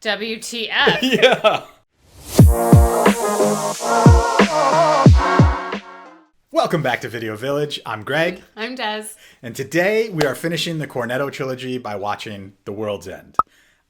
WTF. Yeah. Welcome back to Video Village. I'm Greg. I'm Des. And today we are finishing the Cornetto Trilogy by watching The World's End.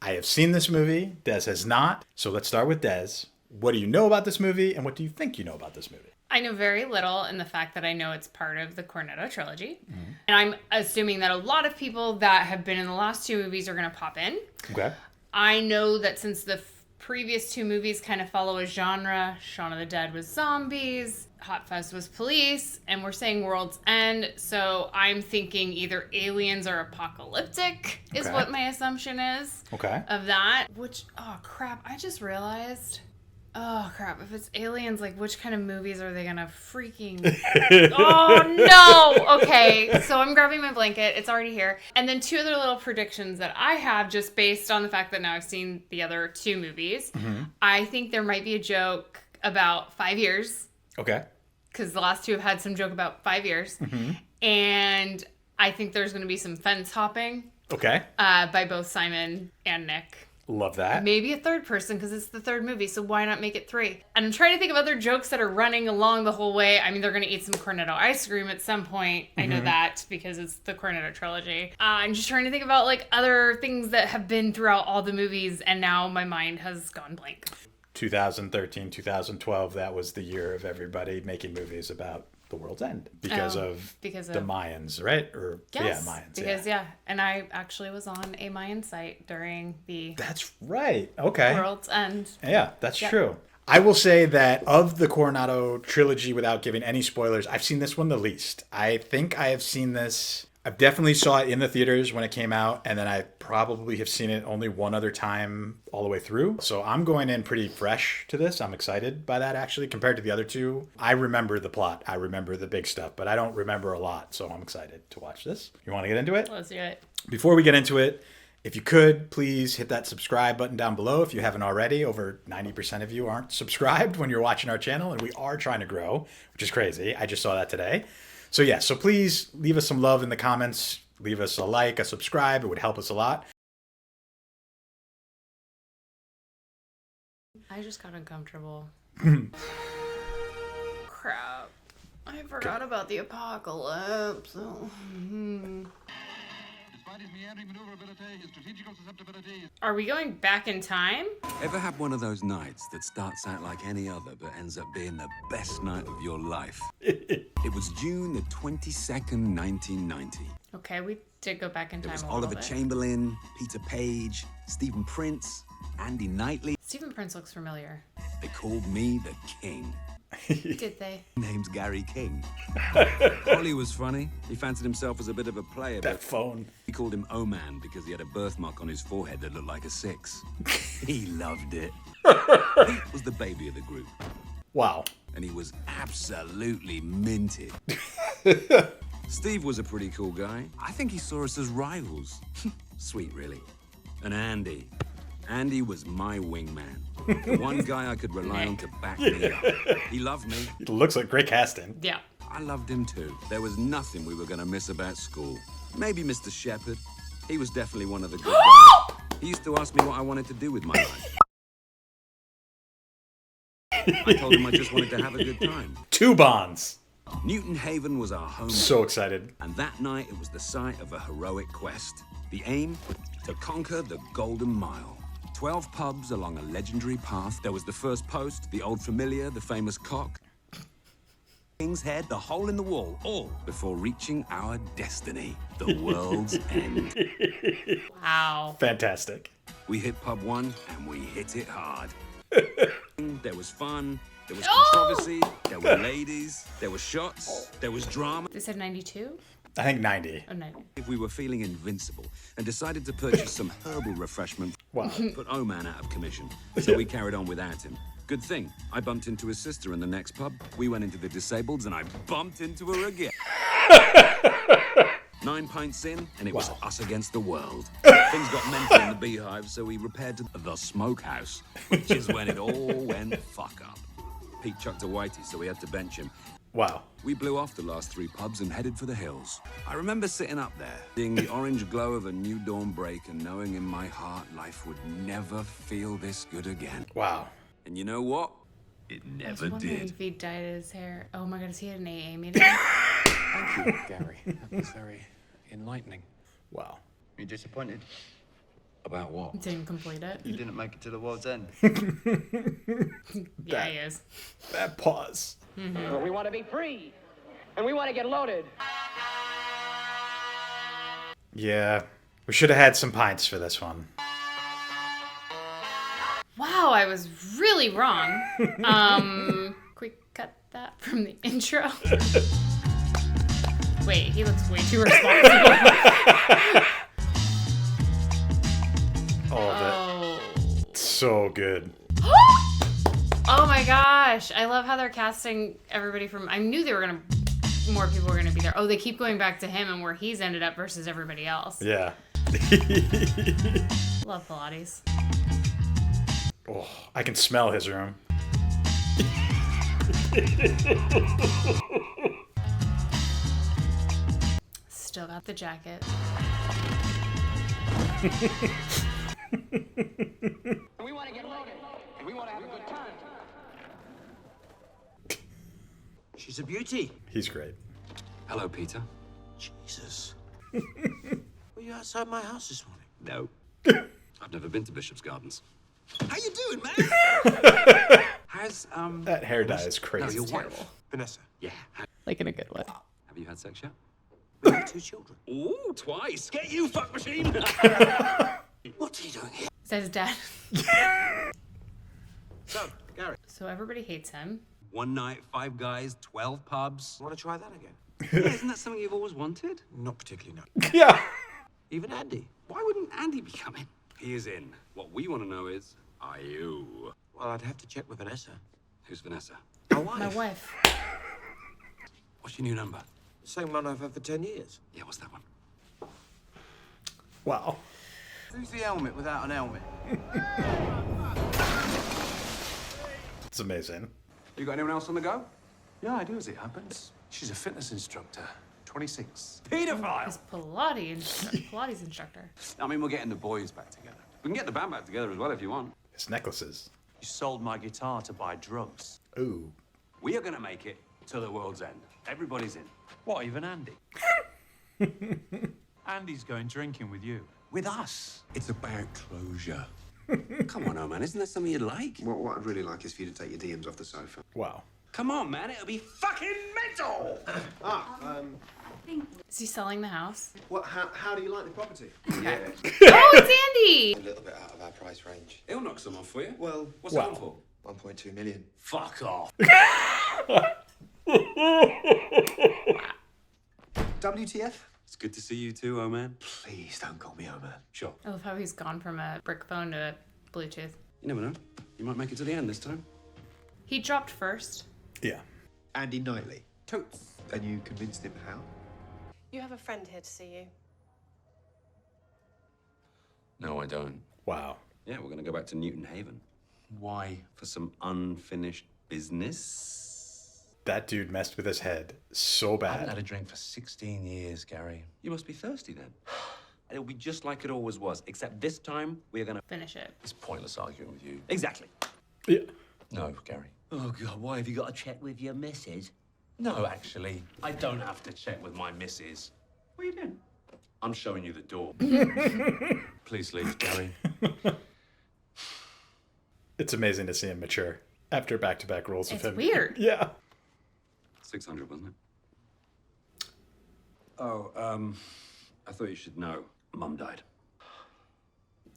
I have seen this movie. Des has not. So let's start with Des. What do you know about this movie, and what do you think you know about this movie? I know very little in the fact that I know it's part of the Cornetto Trilogy. Mm-hmm. And I'm assuming that a lot of people that have been in the last two movies are going to pop in. Okay. I know that since the previous two movies kind of follow a genre, Shaun of the Dead was zombies, Hot Fuzz was police, and we're saying World's End. So I'm thinking either aliens or apocalyptic is what my assumption is. Okay. Of that. Which, oh crap, I just realized... Oh, crap. If it's aliens, like, which kind of movies are they gonna freaking... Oh, no! Okay, so I'm grabbing my blanket. It's already here. And then two other little predictions that I have just based on the fact that now I've seen the other two movies. Mm-hmm. I think there might be a joke about 5 years. Okay. Because the last two have had some joke about 5 years. Mm-hmm. And I think there's going to be some fence hopping. Okay. By both Simon and Nick. Love that. Maybe a third person because it's the third movie, so why not make it three? And I'm trying to think of other jokes that are running along the whole way. I mean, they're going to eat some Cornetto ice cream at some point. Mm-hmm. I know that because it's the Cornetto Trilogy. I'm just trying to think about like other things that have been throughout all the movies, and now my mind has gone blank. 2013, 2012, that was the year of everybody making movies about the world's end because of the Mayans, right? Or yes, Mayans. Because and I actually was on a Mayan site during the That's right. Okay. World's End. Yeah, that's true. I will say that of the Cornetto trilogy, without giving any spoilers, I've seen this one the least. I think I have seen this. I definitely saw it in the theaters when it came out, and then I probably have seen it only one other time all the way through. So I'm going in pretty fresh to this. I'm excited by that, actually, compared to the other two. I remember the plot. I remember the big stuff, but I don't remember a lot, so I'm excited to watch this. You want to get into it? Let's do it. Before we get into it, if you could, please hit that subscribe button down below if you haven't already. Over 90% of you aren't subscribed when you're watching our channel, and we are trying to grow, which is crazy. I just saw that today. So yeah, so please leave us some love in the comments. Leave us a like, a subscribe. It would help us a lot. I just got uncomfortable. Crap. I forgot about the apocalypse. Oh. Are we going back in time? Ever had one of those nights that starts out like any other but ends up being the best night of your life? It was June the 22nd, 1990. Okay, we did go back in time. It was a Oliver little bit. Chamberlain, Peter Page, Stephen Prince, Andy Knightley. Stephen Prince looks familiar. They called me the King. Did they? Name's Gary King. Ollie was funny. He fancied himself as a bit of a player. That phone. We called him O-Man because he had a birthmark on his forehead that looked like a 6. He loved it. Pete was the baby of the group. Wow. And he was absolutely minted. Steve was a pretty cool guy. I think he saw us as rivals. Sweet, really. And Andy. Andy was my wingman. The one guy I could rely on to back me up. He loved me. It looks like great casting. Yeah. I loved him too. There was nothing we were going to miss about school. Maybe Mr. Shepherd. He was definitely one of the good guys. He used to ask me what I wanted to do with my life. I told him I just wanted to have a good time. 2 bonds. Newton Haven was our home. So excited. And that night, it was the site of a heroic quest. The aim? To conquer the Golden Mile. 12 pubs along a legendary path. There was the First Post, the Old Familiar, the famous Cock, King's Head, the Hole in the Wall, all before reaching our destiny, the World's End. Wow. Fantastic. We hit pub 1 and we hit it hard. There was fun, there was controversy, there were ladies, there were shots, there was drama. They said 92? I think 90. Oh, 90. If we were feeling invincible and decided to purchase some herbal refreshment, Wow. put O-Man out of commission, so we carried on without him. Good thing, I bumped into his sister in the next pub. We went into the Disableds and I bumped into her again. 9 pints in, and it was us against the world. Things got mental in the beehive, so we repaired to the smokehouse, which is when it all went fuck up. Pete chucked a whitey, so we had to bench him. Wow. We blew off the last 3 pubs and headed for the hills. I remember sitting up there, seeing the orange glow of a new dawn break and knowing in my heart life would never feel this good again. Wow. And you know what? It I was never wondering did. if he dyed his hair. Oh my god, is he at an AA meeting? Thank you, Gary. That was very enlightening. Wow. You disappointed? About what? Didn't complete it. You didn't make it to the world's end. Yeah, he is. That pause. We want to be free, and we want to get loaded. Yeah. We should have had some pints for this one. Wow, I was really wrong. Can we cut that from the intro? Wait, he looks way too responsible. All of it. So good. Oh my gosh. I love how they're casting everybody from... I knew they were going to... More people were going to be there. Oh, they keep going back to him and where he's ended up versus everybody else. Yeah. Love Pilates. Oh, I can smell his room. Still got the jacket. We want to get loaded, and we want to have a good time. She's a beauty. He's great. Hello, Peter. Jesus. Were you outside my house this morning? No. I've never been to Bishop's Gardens. How you doing, man? How's, That hair dye is No, crazy. your wife. Vanessa. Yeah. Like in a good way. Have you had sex yet? We have 2 children. Ooh, twice. Get you, fuck machine. What are you doing here? Is that his dad? So, Gary, So everybody hates him. 1 night, 5 guys, 12 pubs. want to try that again? Yeah, isn't that something you've always wanted? Not particularly, no. Yeah. Even Andy. Why wouldn't Andy be coming? He is in. What we want to know is, are you? Well, I'd have to check with Vanessa. Who's Vanessa? My wife. My wife. What's your new number? Same one I've had for 10 years. Yeah, what's that one? Wow. Who's the helmet without an helmet? It's amazing. You got anyone else on the go? Yeah, I do as it happens. She's a fitness instructor. 26. Pedophile! His Pilates instructor. I mean, we're getting the boys back together. We can get the band back together as well if you want. His necklaces. You sold my guitar to buy drugs. Ooh. We are going to make it to the world's end. Everybody's in. What, even Andy? Andy's going drinking with you. With us. It's about closure. Come on, oh man, isn't that something you'd like? What I'd really like is for you to take your DMs off the sofa. Wow. Come on, man, it'll be fucking mental! Is he selling the house? How do you like the property? Okay. Oh, it's Andy! A little bit out of our price range. He'll knock some off for you. Well, What's Wow. that for? 1.2 million. Fuck off. WTF? It's good to see you too, oh man. Please don't call me Oman. Sure. I love how he's gone from a brick phone to a Bluetooth. You never know. You might make it to the end this time. He dropped first. Yeah. Andy Knightley. Totes. And you convinced him how? You have a friend here to see you. No, I don't. Wow. Yeah, we're gonna go back to Newton Haven Why? for some unfinished business. That dude messed with his head so I haven't had bad. a drink for 16 years, Gary. You must be thirsty then. And it'll be just like it always was, except this time we are gonna... Finish it. It's pointless arguing with you. Exactly. Yeah. No, Gary. Oh, God, why have you got to check with your missus? No, actually, I don't have to check with my missus. What are you doing? I'm showing you the door. Please leave, Gary. It's amazing to see him mature after back-to-back roles with It's him. weird. Yeah. 600, wasn't it? Oh, I thought you should know. Mum died.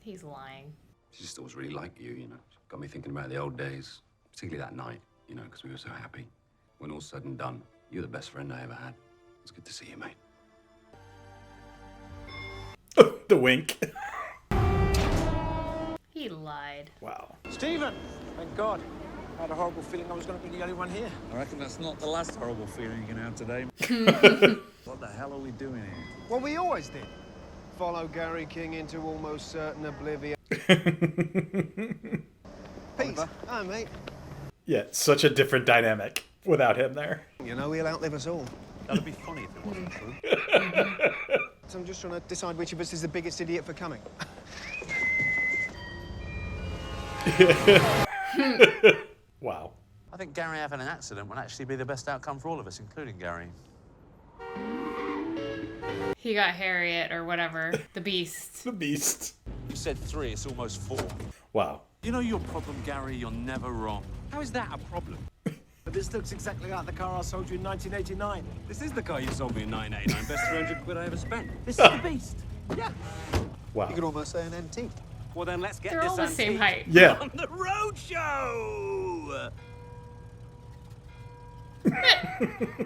He's lying. She just always really liked you, you know. Got me thinking about the old days, particularly that night, you know, because we were so happy. When all's said and done, you're the best friend I ever had. It's good to see you, mate. The wink. He lied. Wow. Stephen! Thank God. I had a horrible feeling I was going to be the only one here. I reckon that's not the last horrible feeling you're going to have today. What the hell are we doing here? Well, we always did. Follow Gary King into almost certain oblivion. Pete, hi, mate. Yeah, such a different dynamic without him there. You know, he'll outlive us all. That'd be funny if it wasn't true. So I'm just trying to decide which of us is the biggest idiot for coming. Wow. I think Gary having an accident would actually be the best outcome for all of us, including Gary. He got Harriet or whatever. The Beast. The Beast. You said 3, it's almost 4. Wow. You know your problem, Gary? You're never wrong. How is that a problem? But this looks exactly like the car I sold you in 1989. This is the car you sold me in 1989. Best 300 quid I ever spent. This is the Beast. Yeah. Wow. You could almost say an antique. Well, then let's get They're this all the same antique height. Yeah. on the road show.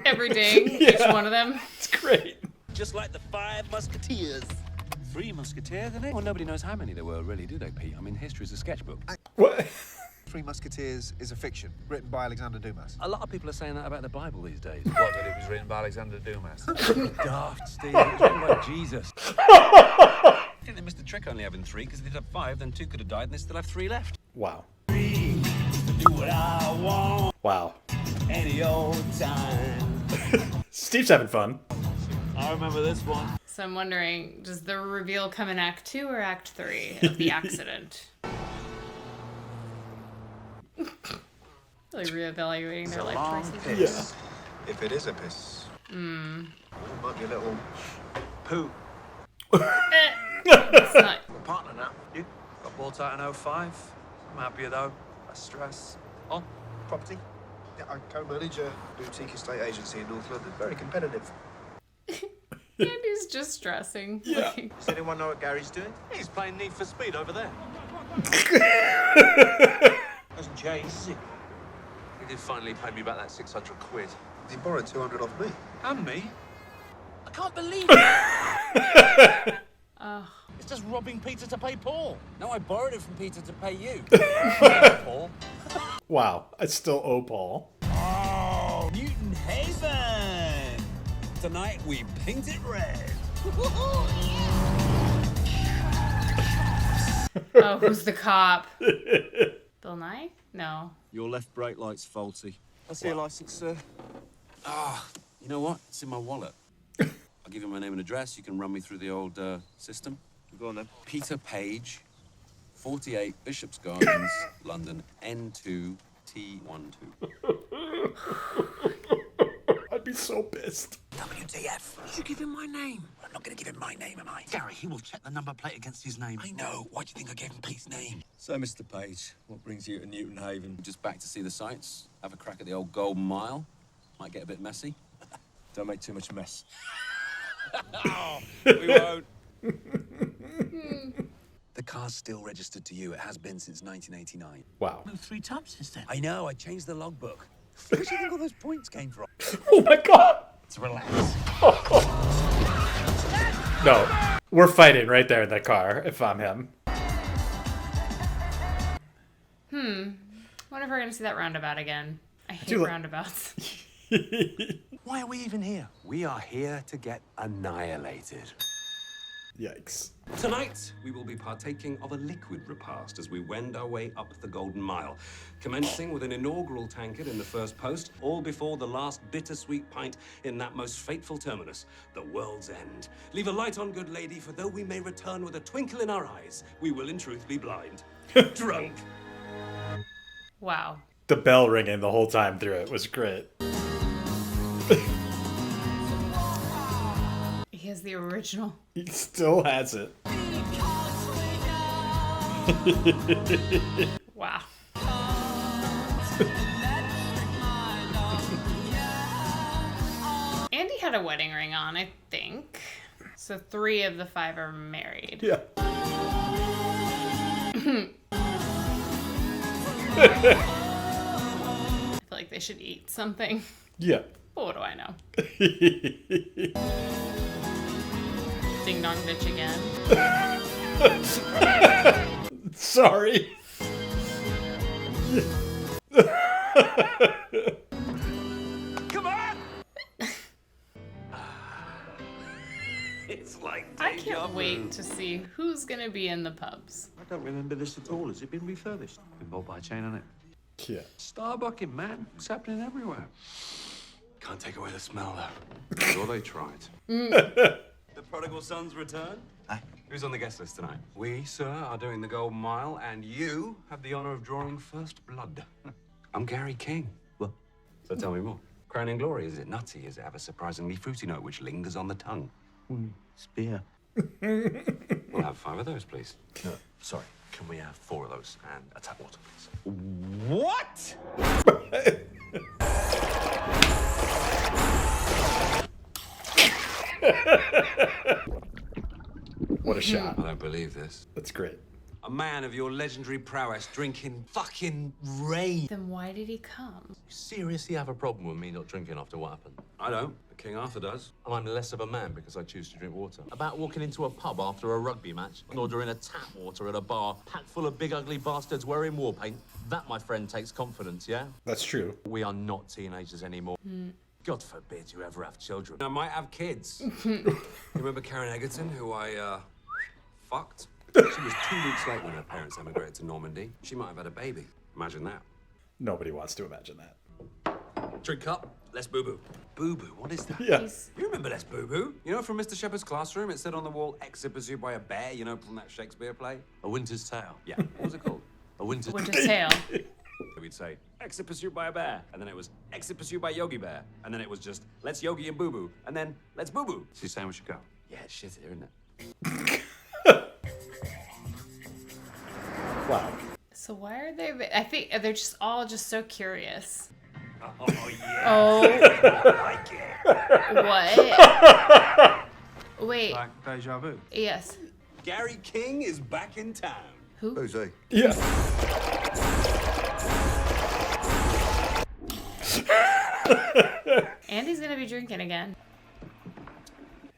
Every day, Yeah. each one of them. It's great. Just like the 5 Musketeers. 3 Musketeers, isn't it? Well, nobody knows how many there were, really, do they, Pete? I mean, history's a sketchbook. What? Three Musketeers is a fiction written by Alexander Dumas. A lot of people are saying that about the Bible these days. What, that it was written by Alexander Dumas? Daft, Steve. It was written by Jesus. I think they missed the trick only having 3, because if they'd have 5, then 2 could have died, and they still have 3 left. Wow. Do what I want Wow. any old time. Steve's having fun. I remember this one. So I'm wondering, does the reveal come in Act 2 or Act 3 of the accident? Really reevaluating their life choices. Yeah. If it is a piss. It might be a little Poo. It's not. Partner now. You got bought out in 05. I'm happier though. Less stress. On. property. Yeah, I co-manage a boutique estate agency in North London. Very competitive. Andy's just stressing. Yeah. Does anyone know what Gary's doing? He's playing Need for Speed over there. Hasn't changed, is it? He did finally pay me back that 600 quid. He borrowed 200 off me. And me? I can't believe it! Oh. It's just robbing Peter to pay Paul. No, I borrowed it from Peter to pay you. Paul. Wow, I still owe Paul. Oh, Newton Haven! Tonight we paint it red. Oh, who's the cop? Bill Nye? No. Your left brake light's faulty. I see a license, sir. Ah, you know what? It's in my wallet. I'll give you my name and address. You can run me through the old system. Go on then. Peter Page, 48 Bishop's Gardens, London, N2T12. I'd be so pissed. WTF? You give him my name. I'm not going to give him my name, am I? Gary, he will check the number plate against his name. I know. Why do you think I gave him Pete's name? So, Mr. Page, what brings you to Newton Haven? Just back to see the sights, have a crack at the old Golden Mile. Might get a bit messy. Don't make too much mess. Oh, we won't. The car's still registered to you. It has been since 1989. Wow. Moved 3 times since then. I know, I changed the logbook. Where do you think all those points came from? Oh my god! Let's relax. No, we're fighting right there in the car if I'm him. Wonder if we're gonna see that roundabout again. I hate do like- roundabouts. Why are we even here? We are here to get annihilated. Yikes. Tonight, we will be partaking of a liquid repast as we wend our way up the Golden Mile, commencing with an inaugural tankard in the first post, all before the last bittersweet pint in that most fateful terminus, the world's end. Leave a light on, good lady, for though we may return with a twinkle in our eyes, we will in truth be blind. Drunk. Wow. The bell ringing the whole time through it was great. He has the original. He still has it. Wow. Andy had a wedding ring on, I think. So 3 of the 5 are married. Yeah. I feel like they should eat something. Yeah. But what do I know? Ding dong bitch again. Sorry. Come on! It's like I can't wait to see who's gonna be in the pubs. I don't remember this at all. Has it been refurbished? Been bought by a chain, hasn't it? Yeah. Starbucking, man. It's happening everywhere. Can't take away the smell, though. Sure they tried. The prodigal son's return? Who's on the guest list tonight? We, sir, are doing the Golden Mile, and you have the honor of drawing first blood. I'm Gary King. What? So tell me more. Crowning glory, is it nutty? Does it have a surprisingly fruity note which lingers on the tongue? Spear. We'll have 5 of those, please. No, sorry. Can we have 4 of those and a tap water, please? What? What a shot. I don't believe this. That's great. A man of your legendary prowess drinking fucking rain. Then why did he come? You seriously have a problem with me not drinking after what happened? I don't. King Arthur does. I'm less of a man because I choose to drink water. About walking into a pub after a rugby match and ordering a tap water at a bar packed full of big ugly bastards wearing war paint. That, my friend, takes confidence, yeah? That's true. We are not teenagers anymore. God forbid you ever have children. I might have kids. You remember Karen Egerton, who I, fucked? She was 2 weeks late when her parents emigrated to Normandy. She might have had a baby. Imagine that. Nobody wants to imagine that. Drink up, less boo-boo. Boo-boo, what is that? Yeah. You remember less boo-boo? You know, from Mr. Shepard's classroom, it said on the wall, exit pursued by a bear, you know, from that Shakespeare play? A Winter's Tale. Yeah, what was it called? A Winter's Winter's Tale. We'd say, exit pursued by a bear, and then it was exit pursued by Yogi Bear, and then it was just, let's Yogi and boo-boo, and then let's boo-boo. So you're saying we should go? Yeah, it's shit here, isn't it? Wow. So why are they? I think they're just all just so curious. Oh, yeah. Oh. I like it. What? Wait. Like deja vu. Yes. Gary King is back in town. Who? Who's he? Yeah. Andy's gonna be drinking again.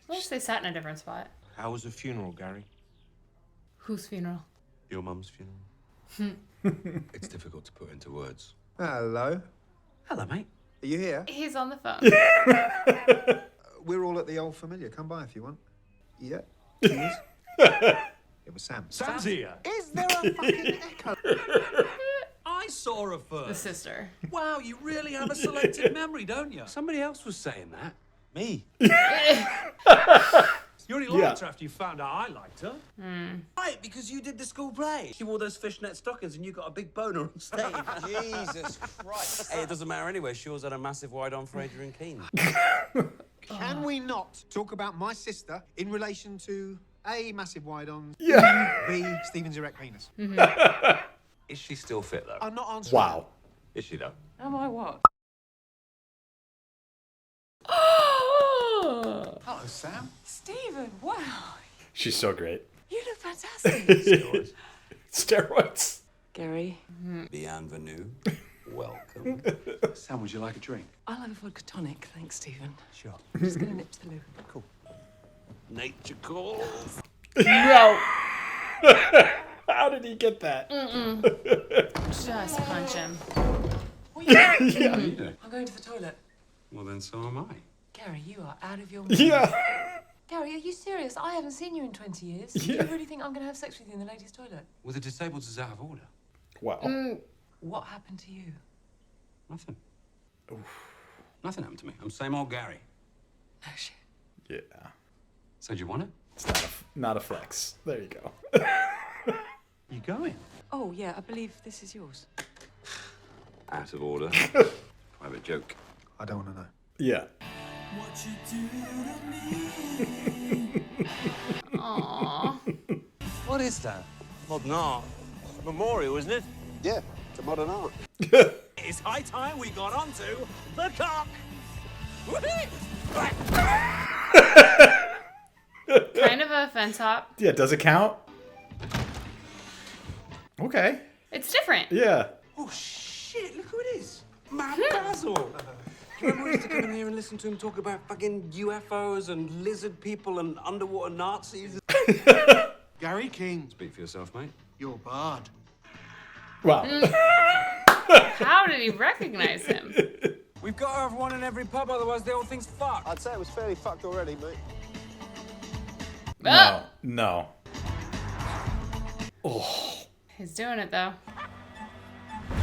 I wish they sat in a different spot. How was the funeral, Gary? Whose funeral? Your mum's funeral. It's difficult to put into words. Hello. Hello, mate. Are you here? He's on the phone. We're all at the Old Familiar. Come by if you want. Yeah. Cheers. It was Sam. Sam's here. Is there a fucking echo? I saw her The first. sister. Wow, you really have a selective memory, don't you? Somebody else was saying that. Me. You only liked her after you found out I liked her. Right, because you did the school play. She wore those fishnet stockings and you got a big boner on stage. Jesus Christ. Hey, it doesn't matter anyway. She always had a massive wide-on for Adrian Keane. Can we not talk about my sister in relation to A, massive wide-on, B, Stephen's erect penis? Is she still fit, though? I'm not answering. Wow. Is she, though? Am I what? Hello, Sam. Stephen, wow. She's so great. You look fantastic. Steroids. Gary, Bienvenue. Welcome. Sam, would you like a drink? I'll have a vodka tonic, thanks, Stephen. Sure. I'm just gonna nip to the loo. Cool. Nature calls. No. How did he get that? Just punch him. What are you doing? What are you doing? I'm going to the toilet. Well, then so am I. Gary, you are out of your mind. Yeah. Gary, are you serious? I haven't seen you in 20 years. Do Yeah. you really think I'm going to have sex with you in the ladies' toilet? Well, the disabled is out of order. Wow. What happened to you? Nothing. Nothing happened to me. I'm same old Gary. No shit. Yeah. So do you want it? It's not a flex. There you go. You going? Oh, yeah, I believe this is yours. Out of order. Private joke. I don't want to know. Yeah. Aww. What is that? Modern art. Memorial, isn't it? Yeah, it's a modern art. It's high time we got onto the cock. Kind of a fence hop. Yeah, does it count? Okay. It's different. Yeah. Oh, shit, look who it is. Mad Basil. Do you remember we used to come in here and listen to him talk about fucking UFOs and lizard people and underwater Nazis? Gary King, Speak for yourself, mate. you're barred. Wow. How did he recognize him? We've got to have one in every pub, otherwise the whole thing's fucked. I'd say it was fairly fucked already, mate. Ah! No. Oh. He's doing it though.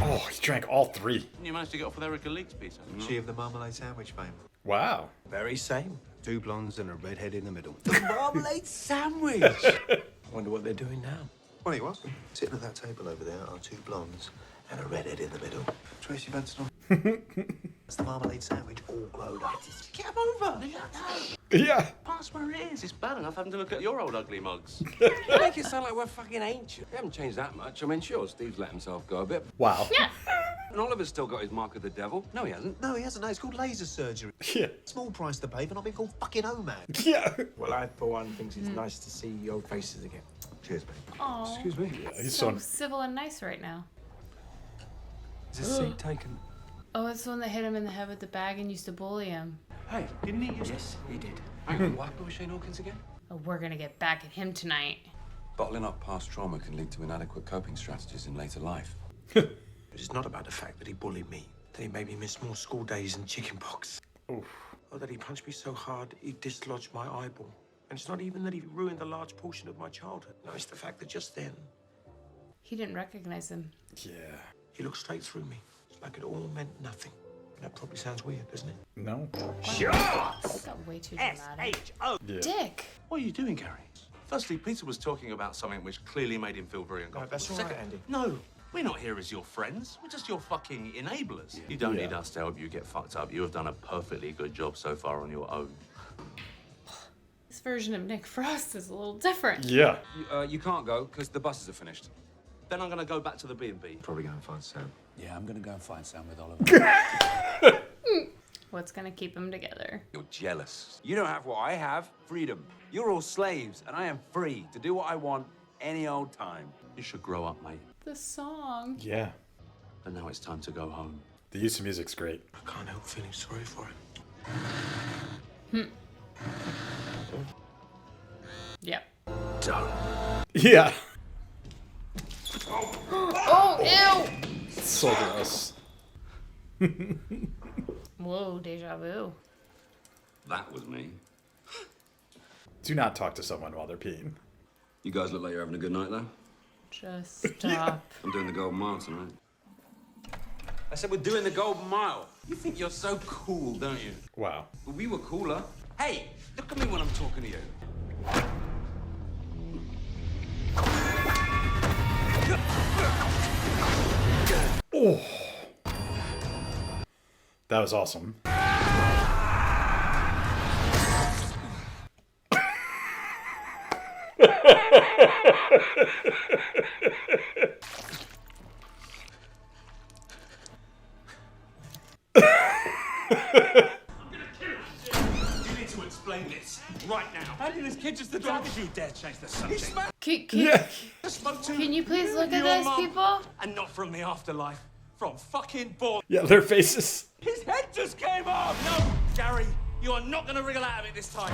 Oh, he drank all 3. Didn't you manage to get off with Erica Leaks, Peter? She of the marmalade sandwich fame. Wow. Very same. 2 blondes and a redhead in the middle. The marmalade sandwich. I wonder what they're doing now. What are you asking? Sitting at that table over there are 2 blondes and a redhead in the middle. Tracy Benson. It's the marmalade sandwich all grown up. Get him over. Yeah. Pass where it is. It's bad enough having to look at your old ugly mugs. You make it sound like we're fucking ancient. We haven't changed that much. I mean, sure, Steve's let himself go a bit. Wow. And Oliver's still got his mark of the devil. No, he hasn't. No, he hasn't. No, it's called laser surgery. Yeah. Small price to pay for not being called fucking OMAD. Yeah. Well, I, for one, think it's nice to see old faces again. Cheers, mate. Oh, Excuse me. He's so so... civil and nice right now. Is this seat taken? Oh, it's the one that hit him in the head with the bag and used to bully him. Hey, didn't he? Yes, he did. Hang on, what happened with Shane Hawkins again? Oh, we're gonna get back at him tonight. Bottling up past trauma can lead to inadequate coping strategies in later life. It's not about the fact that he bullied me, that he made me miss more school days and chicken pox. Oof. Or that he punched me so hard he dislodged my eyeball. And it's not even that he ruined a large portion of my childhood. No, it's the fact that just then, He didn't recognize him. Yeah. he looked straight through me. It's like it all meant nothing. That probably sounds weird, doesn't it? No. That got way too dramatic. Yeah. Dick! What are you doing, Gary? Firstly, Peter was talking about something which clearly made him feel very uncomfortable. No, that's all right, Andy. No, we're not here as your friends. We're just your fucking enablers. You don't need us to help you get fucked up. You have done a perfectly good job so far on your own. This version of Nick Frost is a little different. Yeah. You can't go because the buses are finished. Then I'm gonna go back to the B&B. Probably go and find Sam. Yeah, I'm gonna go and find Sam with Oliver. What's gonna keep them together? You're jealous. You don't have what I have, freedom. You're all slaves, and I am free to do what I want any old time. You should grow up, mate. The song. Yeah. And now it's time to go home. The use of music's great. I can't help feeling sorry for him. Yep. Don't. Yeah. Oh, ew! So gross. Whoa, deja vu. That was me. Do not talk to someone while they're peeing. You guys look like you're having a good night, though. Just stop. I'm doing the Golden Mile tonight. I said we're doing the Golden Mile. You think you're so cool, don't you? Wow. But we were cooler. Hey, look at me when I'm talking to you. Oh. That was awesome. You need to explain this right now. How did this kid just adopt? How did you dare change the subject? Can you please look at this, people? And not from the afterlife. From fucking born. Yeah, their faces. His head just came off! No, Gary, you are not gonna wriggle out of it this time.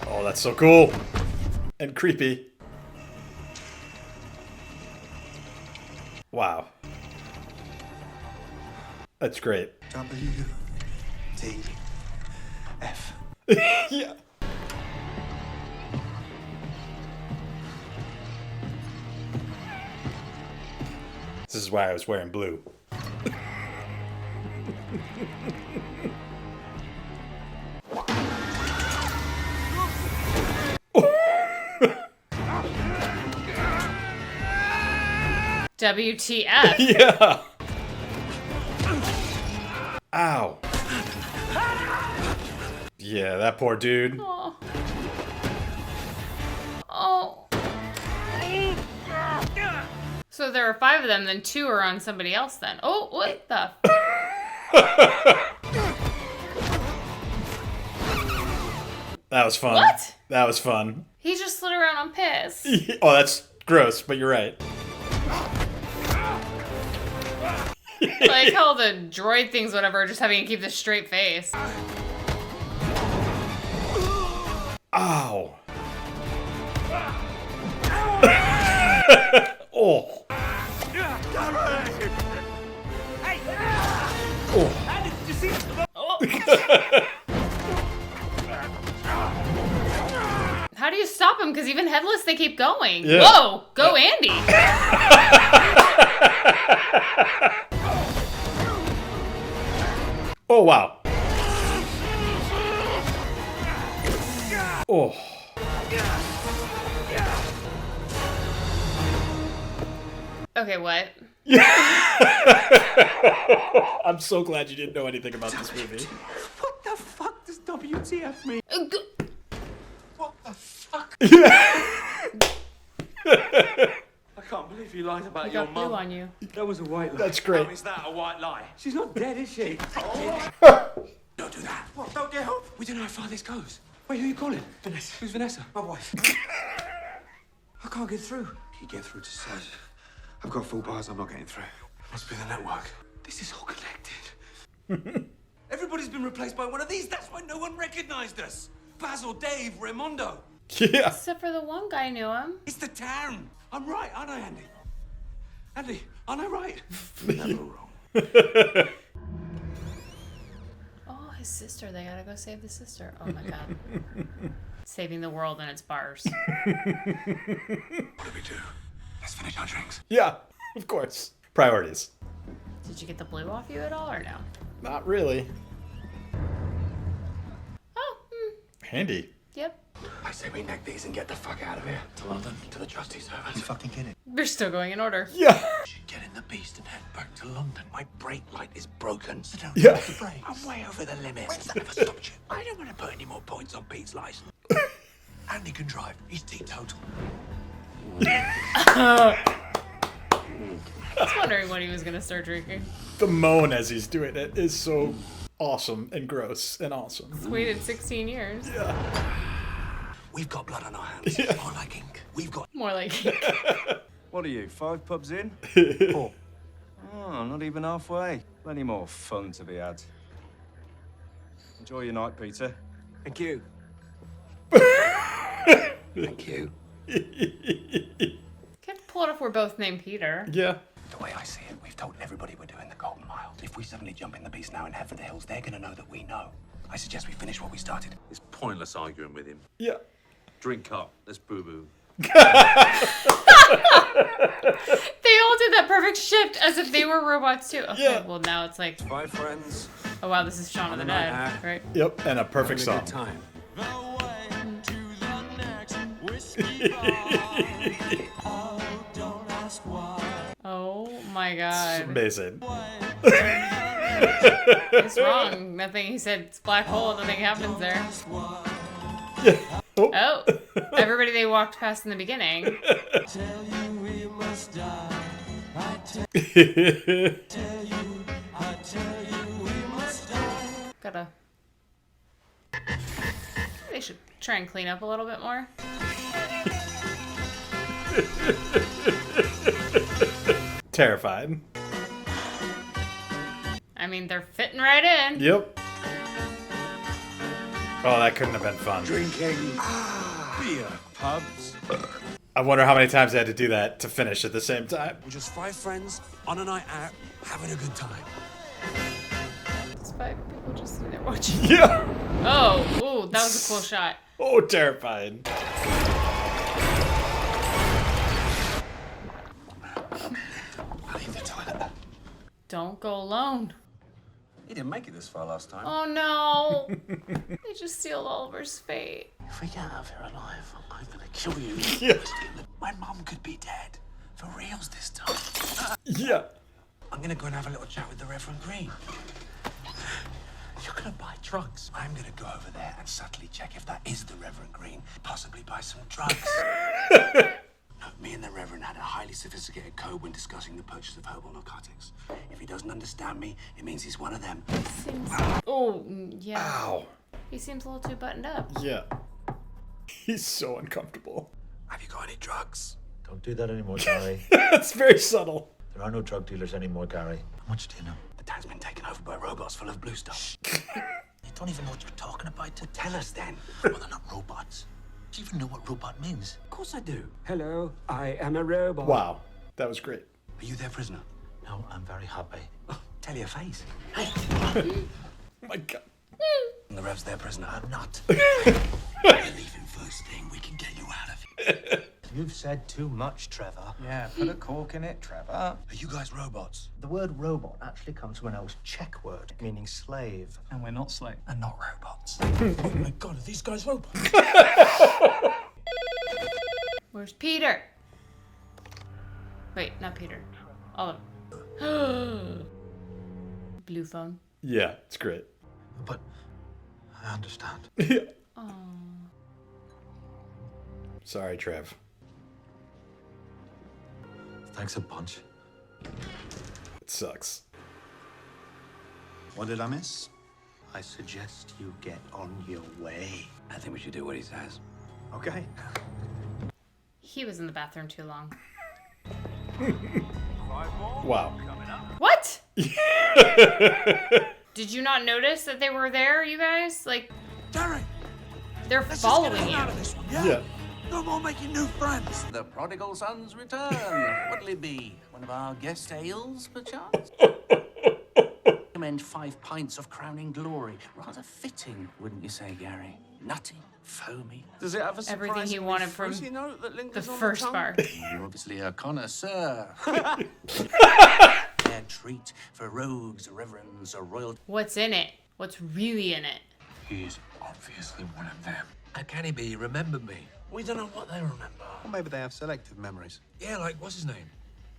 Oh, that's so cool. And creepy. Wow. That's great. W-T-F. Yeah. This is why I was wearing blue. WTF. Yeah. Ow. Yeah, that poor dude. Oh. Oh. So there are 5 of them, then 2 are on somebody else then. Oh, what the? That was fun. What? That was fun. He just slid around on piss. Oh, that's gross, but you're right. Like how the droid things, whatever, are just having to keep this straight face. Ow. Oh. How do you stop him, because even headless, they keep going. Yeah. Whoa, go Andy. Oh, wow. Oh. Okay, what? I'm so glad you didn't know anything about this movie. What the fuck does WTF mean? What the fuck? I can't believe you lied about your got blue mum. on you. That was a white lie. That's great. How is that a white lie? She's not dead, is she? Don't do that. What? Don't get help. We don't know how far this goes. Wait, who are you calling? Vanessa. Who's Vanessa? My wife. I can't get through. You get through to site. I've got full bars, I'm not getting through. Must be the network. This is all connected. Everybody's been replaced by one of these. That's why no one recognized us. Basil, Dave, Raimondo. Yeah. Except for the one guy knew him. It's the town. I'm right, aren't I, Andy? Andy, aren't I right? Never wrong. Oh, his sister. They gotta go save the sister. Oh my god. Saving the world and its bars. What do we do? Let's finish our drinks. Yeah, of course. Priorities. Did you get the blue off you at all or no? Not really. Oh, Handy. Yep. I say we neck these and get the fuck out of here. To London? To the trustee servants. You fucking kidding? We're still going in order. Yeah. Should get in the beast and head back to London. My brake light is broken. Sit down. Yeah. The brake. I'm way over the limit. When's that ever stopped you? I don't want to put any more points on Pete's license. Andy can drive. He's teetotal. I was wondering when he was gonna start drinking. The moan as he's doing it is so awesome and gross and awesome. He's waited 16 years. Yeah. We've got blood on our hands. Yeah. More like ink. We've got... More like... What are you, 5 pubs in? 4. Oh, not even halfway. Plenty more fun to be had. Enjoy your night, Peter. Thank you. Thank you. Can't pull it if we're both named Peter. Yeah. The way I see it, we've told everybody we're doing the Golden Mile. If we suddenly jump in the beast now and head for the hills, they're gonna know that we know. I suggest we finish what we started. It's pointless arguing with him. Yeah. Drink up. Let's boo-boo. They all did that perfect shift as if they were robots too. Okay, Yeah. well now it's like... 5 friends. Oh wow, this is Shaun of the Dead, right? Yep, and a perfect song. Good time. Oh my god. Amazing. It's wrong. Nothing he said, it's black hole, nothing happens there. Yeah. Oh, everybody they walked past in the beginning. Gotta... They should try and clean up a little bit more. Terrified. I mean, they're fitting right in. Yep. Oh, that couldn't have been fun. Drinking. Beer, pubs. I wonder how many times I had to do that to finish at the same time. We're just 5 friends on a night out, having a good time. It's 5 people just sitting there watching. Yeah. Oh, ooh, that was a cool shot. Oh, terrifying. I'll leave the toilet. Don't go alone. He didn't make it this far last time. Oh no. They just sealed Oliver's fate. If we get out of here alive, I'm gonna kill you. Yeah. My mum could be dead. For reals this time. Yeah. I'm gonna go and have a little chat with the Reverend Green. You're gonna buy drugs. I'm gonna go over there and subtly check if that is the Reverend Green. Possibly buy some drugs. No, me and the Reverend had a highly sophisticated code when discussing the purchase of herbal narcotics. If he doesn't understand me, it means he's one of them. Oh, yeah. Ow. He seems a little too buttoned up. Yeah. He's so uncomfortable. Have you got any drugs? Don't do that anymore, Gary. That's very subtle. There are no drug dealers anymore, Gary. How much do you know? The town's been taken over by robots full of blue stuff. You don't even know what you're talking about. Well, tell us then. Well, they're not robots. Do you even know what robot means? Of course I do. Hello, I am a robot. Wow. That was great. Are you their prisoner? No, I'm very happy. Oh, tell your face. Hey. Oh my god. And the Rev's their prisoner. I'm not. We're leaving first. quickest thing we can get you out of here. You've said too much, Trevor. Yeah, put a cork in it, Trevor. Are you guys robots? The word robot actually comes from an old Czech word meaning slave. And we're not slaves. And not robots. Oh my god, are these guys robots? Where's Peter? Wait, not Peter. Oliver. Blue phone. Yeah, it's great. But I understand. Oh. Sorry, Trev. Thanks a bunch. It sucks. What did I miss? I suggest you get on your way. I think we should do what he says. Okay. He was in the bathroom too long. Wow. What? Did you not notice that they were there, you guys? Like, Gary! they're following you. Yeah. No more making new friends. The prodigal son's return. What'll it be? One of our guest ales, perchance? Recommend 5 pints of crowning glory. Rather fitting, wouldn't you say, Gary? Nutty, foamy. Does it have a Everything he wanted from fruity note that the lingers on first tongue? bar. You're obviously a connoisseur. Fair treat for rogues, reverends, or royal. What's in it? What's really in it? He's obviously one of them. How can he be? Remember me? We don't know what they remember. Or maybe they have selective memories. Yeah, like, what's his name?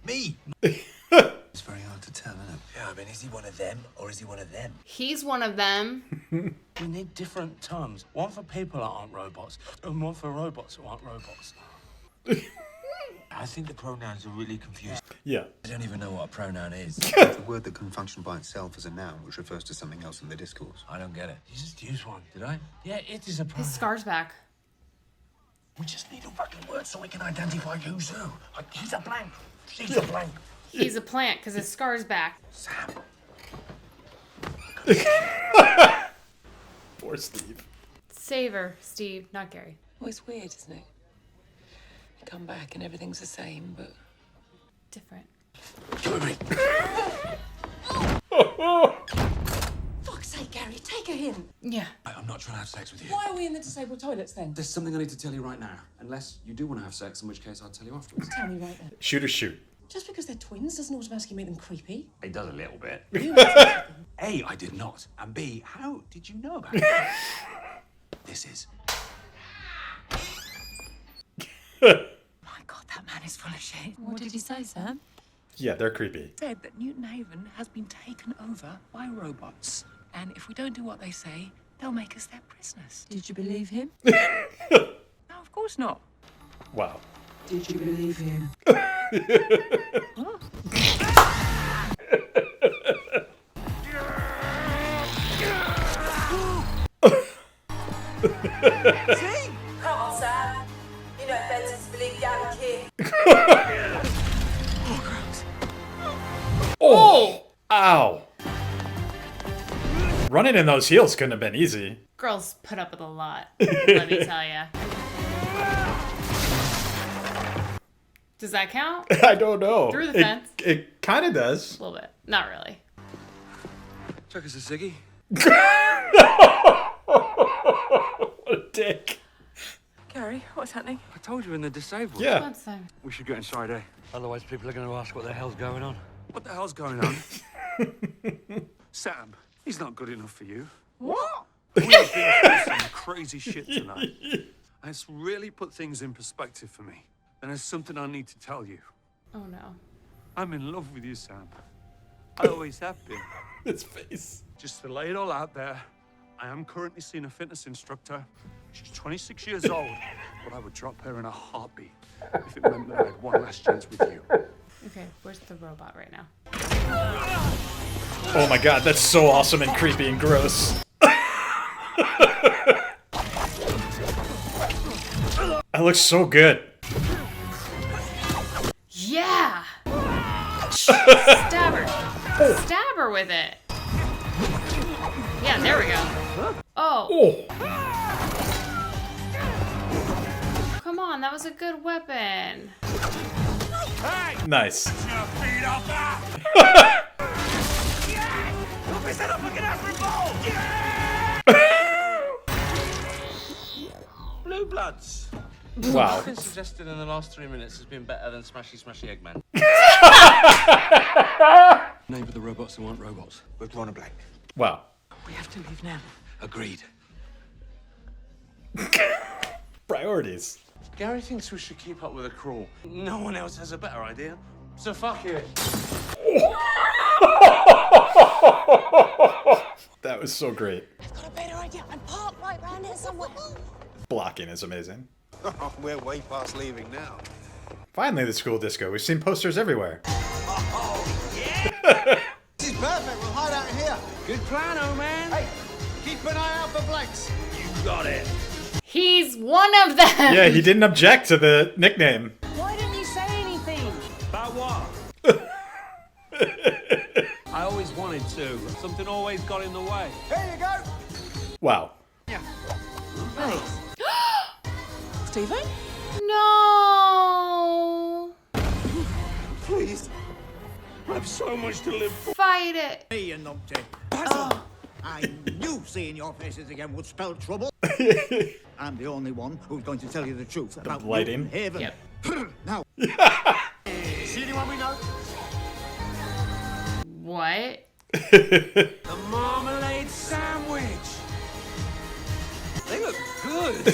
Me. It's very hard to tell, isn't it? Yeah, I mean, is he one of them or is he one of them? He's one of them. We need different terms. One for people that aren't robots, and one for robots who aren't robots. I think the pronouns are really confusing. Yeah. I don't even know what a pronoun is. It's a word that can function by itself as a noun, which refers to something else in the discourse. I don't get it. You just used one, did I? Yeah, it is a pronoun. His scar's back. We just need a fucking word so we can identify who's who. Like, he's a blank. She's a blank. He's a plant because his scar's back. Sam. Poor Steve. Save her, Steve, not Gary. Well, it's weird, isn't it? You come back and everything's the same, but Different. Come with me. fuck's sake, Gary, take her in. Yeah. I'm not trying to have sex with you. Why are we in the disabled toilets then? There's something I need to tell you right now. Unless you do want to have sex, in which case I'll tell you afterwards. Tell me right then. Shoot or shoot. Just because they're twins doesn't automatically make them creepy. It does a little bit. You A, I did not. And B, how did you know about it? This is. My God, that man is full of shit. What did he say, Sam? Yeah, they're creepy. Said that Newton Haven has been taken over by robots. And if we don't do what they say, they'll make us their prisoners. Did you believe him? No, of course not. Wow. Did you believe him? See? Come on, Sam. You know better to believe Gary King. Oh! Ow. Running in those heels couldn't have been easy. Girls put up with a lot, let me tell ya. Does that count? I don't know. Through the fence? It kind of does. A little bit. Not really. Chuck us a ciggy. What a dick. Gary, what's happening? I told you in the disabled. Yeah. One time. We should get inside, eh? Otherwise, people are going to ask what the hell's going on. What the hell's going on? Sam, he's not good enough for you. What? We've been through some crazy shit tonight. And it's really put things in perspective for me. And there's something I need to tell you. Oh no. I'm in love with you, Sam. I always have been. His face. Just to lay it all out there, I am currently seeing a fitness instructor. She's 26 years old, but I would drop her in a heartbeat if it meant that I had one last chance with you. Okay, where's the robot right now? Oh my god, that's so awesome and creepy and gross. That looks so good. Yeah! Stab her. Stab her with it. Yeah, there we go. Oh. Come on, that was a good weapon. Nice. Blue blood. lads. Wow. What's been suggested in the last 3 minutes has been better than Smashy Smashy Eggman. Name of the robots who aren't robots. We're drawing a blank. Wow. We have to leave now. Agreed. Priorities. Gary thinks we should keep up with the crawl. No one else has a better idea. So fuck it. That was so great. I've got a better idea. I'm parked right round here somewhere. Blocking is amazing. We're way past leaving now. Finally, the school disco. We've seen posters everywhere. This is perfect. We'll hide out here. Good plan, old man. Hey, keep an eye out for blanks. You got it. He's one of them. Yeah, he didn't object to the nickname. Why didn't you say anything? About what? I always wanted to, but something always got in the way. Here you go. Wow. Nice. Stephen? No. Please. I've so much to live for. Fight it. Hey, you numpty. Oh. I knew seeing your faces again would spell trouble. I'm the only one who's going to tell you the truth about lighting. Haven. Yep. Now. See anyone we know? What? The marmalade sandwich. They look good.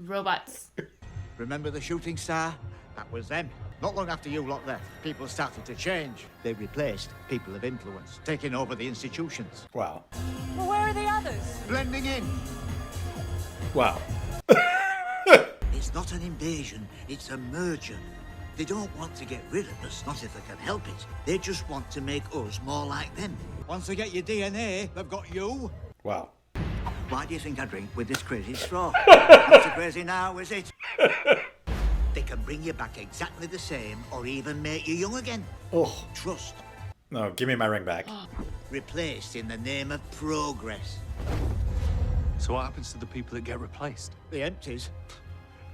Robots. Remember the shooting star? That was them. Not long after you lot left, people started to change. They replaced people of influence, taking over the institutions. Wow. Well, where are the others? Blending in. Wow. It's not an invasion, it's a merger. They don't want to get rid of us, not if they can help it. They just want to make us more like them. Once they get your DNA, they've got you. Wow. Why do you think I drink with this crazy straw? Not so crazy now, is it? They can bring you back exactly the same, or even make you young again. Oh. Trust. No, give me my ring back. Replaced in the name of progress. So what happens to the people that get replaced? The empties.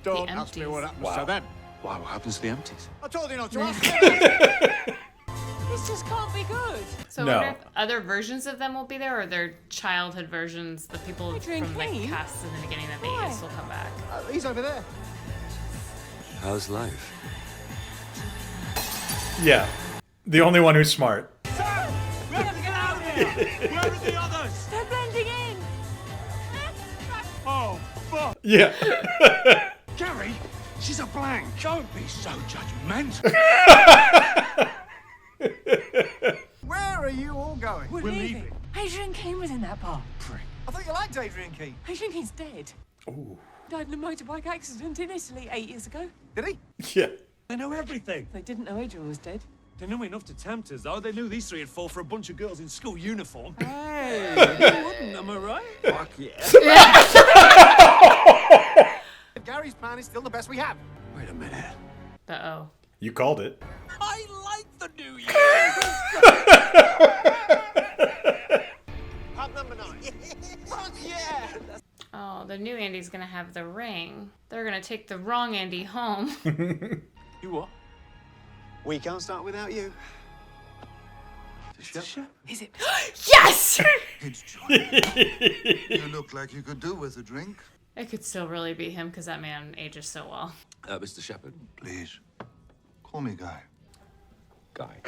Don't ask me what happens to them. Why, what happens to the empties? I told you not to ask. This just can't be good. So I wonder if other versions of them will be there, or their childhood versions, the people from like cast in the beginning of the 80s will come back. He's over there. How's life? Yeah. The only one who's smart. We have to get out of here. Where are the others? They're blending in. Oh, fuck. Yeah. Gary, she's a blank. Don't be so judgmental. Where are you all going? We're leaving. Adrian Keane was in that bar. I thought you liked Adrian Keane. Adrian Keane's dead. Ooh. Died in a motorbike accident in Italy 8 years ago. Did he? Yeah. They know everything. They didn't know Adrian was dead. They knew enough to tempt us, though. They knew these three would fall for a bunch of girls in school uniform. Hey, you wouldn't, am I right? Fuck yeah. Gary's plan is still the best we have. Wait a minute. Uh-oh. You called it. I like the new year. Pub number 9. Fuck yeah! Oh, the new Andy's gonna have the ring. They're gonna take the wrong Andy home. You what? We can't start without you. Is it? Yes! You look like you could do with a drink. It could still really be him because that man ages so well. Mr. Shepherd. Please, call me Guy. Guy.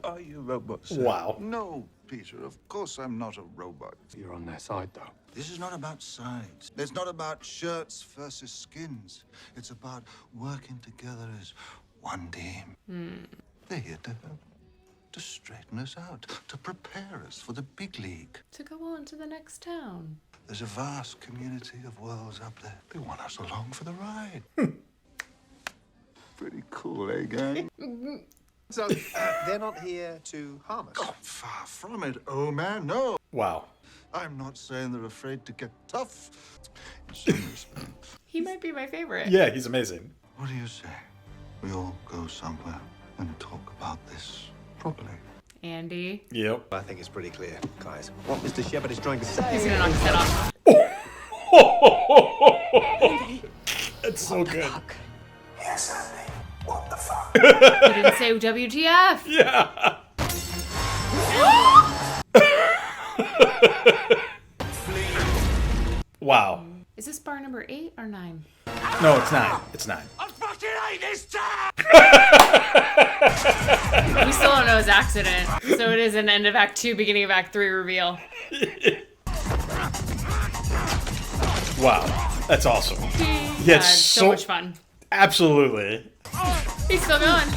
Are you a robot, sir? Wow. No, Peter, of course I'm not a robot. You're on their side, though. This is not about sides. It's not about shirts versus skins. It's about working together as one team. They're here to help, to straighten us out, to prepare us for the big league. To go on to the next town. There's a vast community of worlds up there. They want us along for the ride. Pretty cool, eh, gang? So, they're not here to harm us? Oh, far from it, old man, no. Wow. I'm not saying they're afraid to get tough. In some respects. He might be my favorite. Yeah, he's amazing. What do you say? We all go somewhere and talk about this properly. Andy. Yep. I think it's pretty clear, guys. What Mr. Shepherd is trying to say. He's gonna knock his head off. That's so good. Yes, Andy. What the fuck? He didn't say WTF. Yeah. Wow. Is this bar number 8 or 9? No, it's 9. It's 9. I fucking hate this town! We still don't know his accident, so it is an end of Act 2, beginning of Act 3 reveal. Wow, that's awesome. Yeah, it's so much fun. Absolutely. He's still going.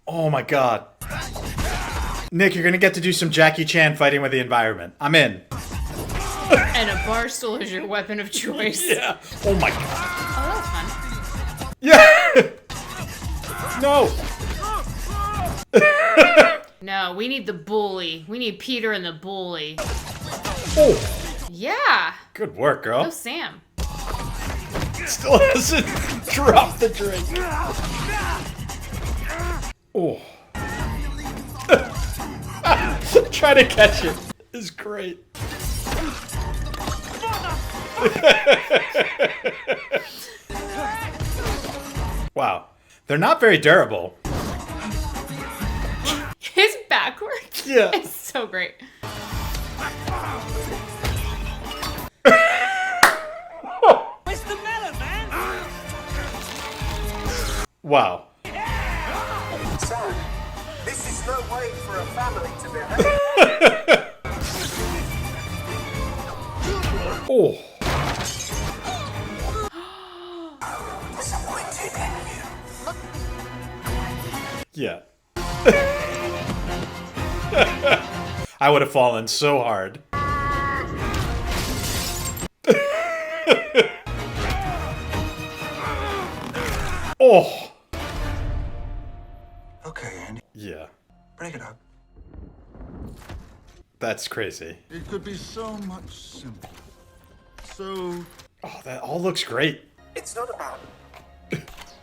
Oh my god. Nick, you're gonna get to do some Jackie Chan fighting with the environment. I'm in. And a bar stool is your weapon of choice. Yeah. Oh my god. Oh, that Yeah. was No. No, we need the bully. We need Peter and the bully. Oh. Yeah. Good work, girl. Go Sam. Still hasn't dropped the drink. Oh. Try to catch it is great. Wow. They're not very durable. His backwards. Yeah. It's so great. Where's the melon, man? Wow. Sam, this is no way for a family to behave. Oh. Yeah. I would have fallen so hard. Oh. Okay, Andy. Yeah. Break it up. That's crazy. It could be so much simpler. So... Oh, that all looks great. It's not about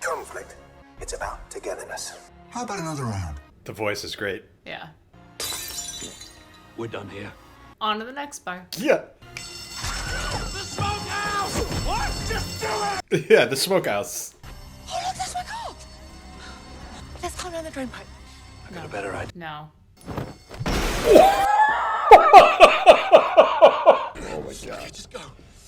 conflict. It's about togetherness. How about another round? The voice is great. Yeah. We're done here. On to the next bar. Yeah. The smokehouse! What? Just do it! Yeah, the smokehouse. Oh, look, that's my car! Let's climb down the drain pipe. I got a better idea. No. Oh my god. Okay, just go.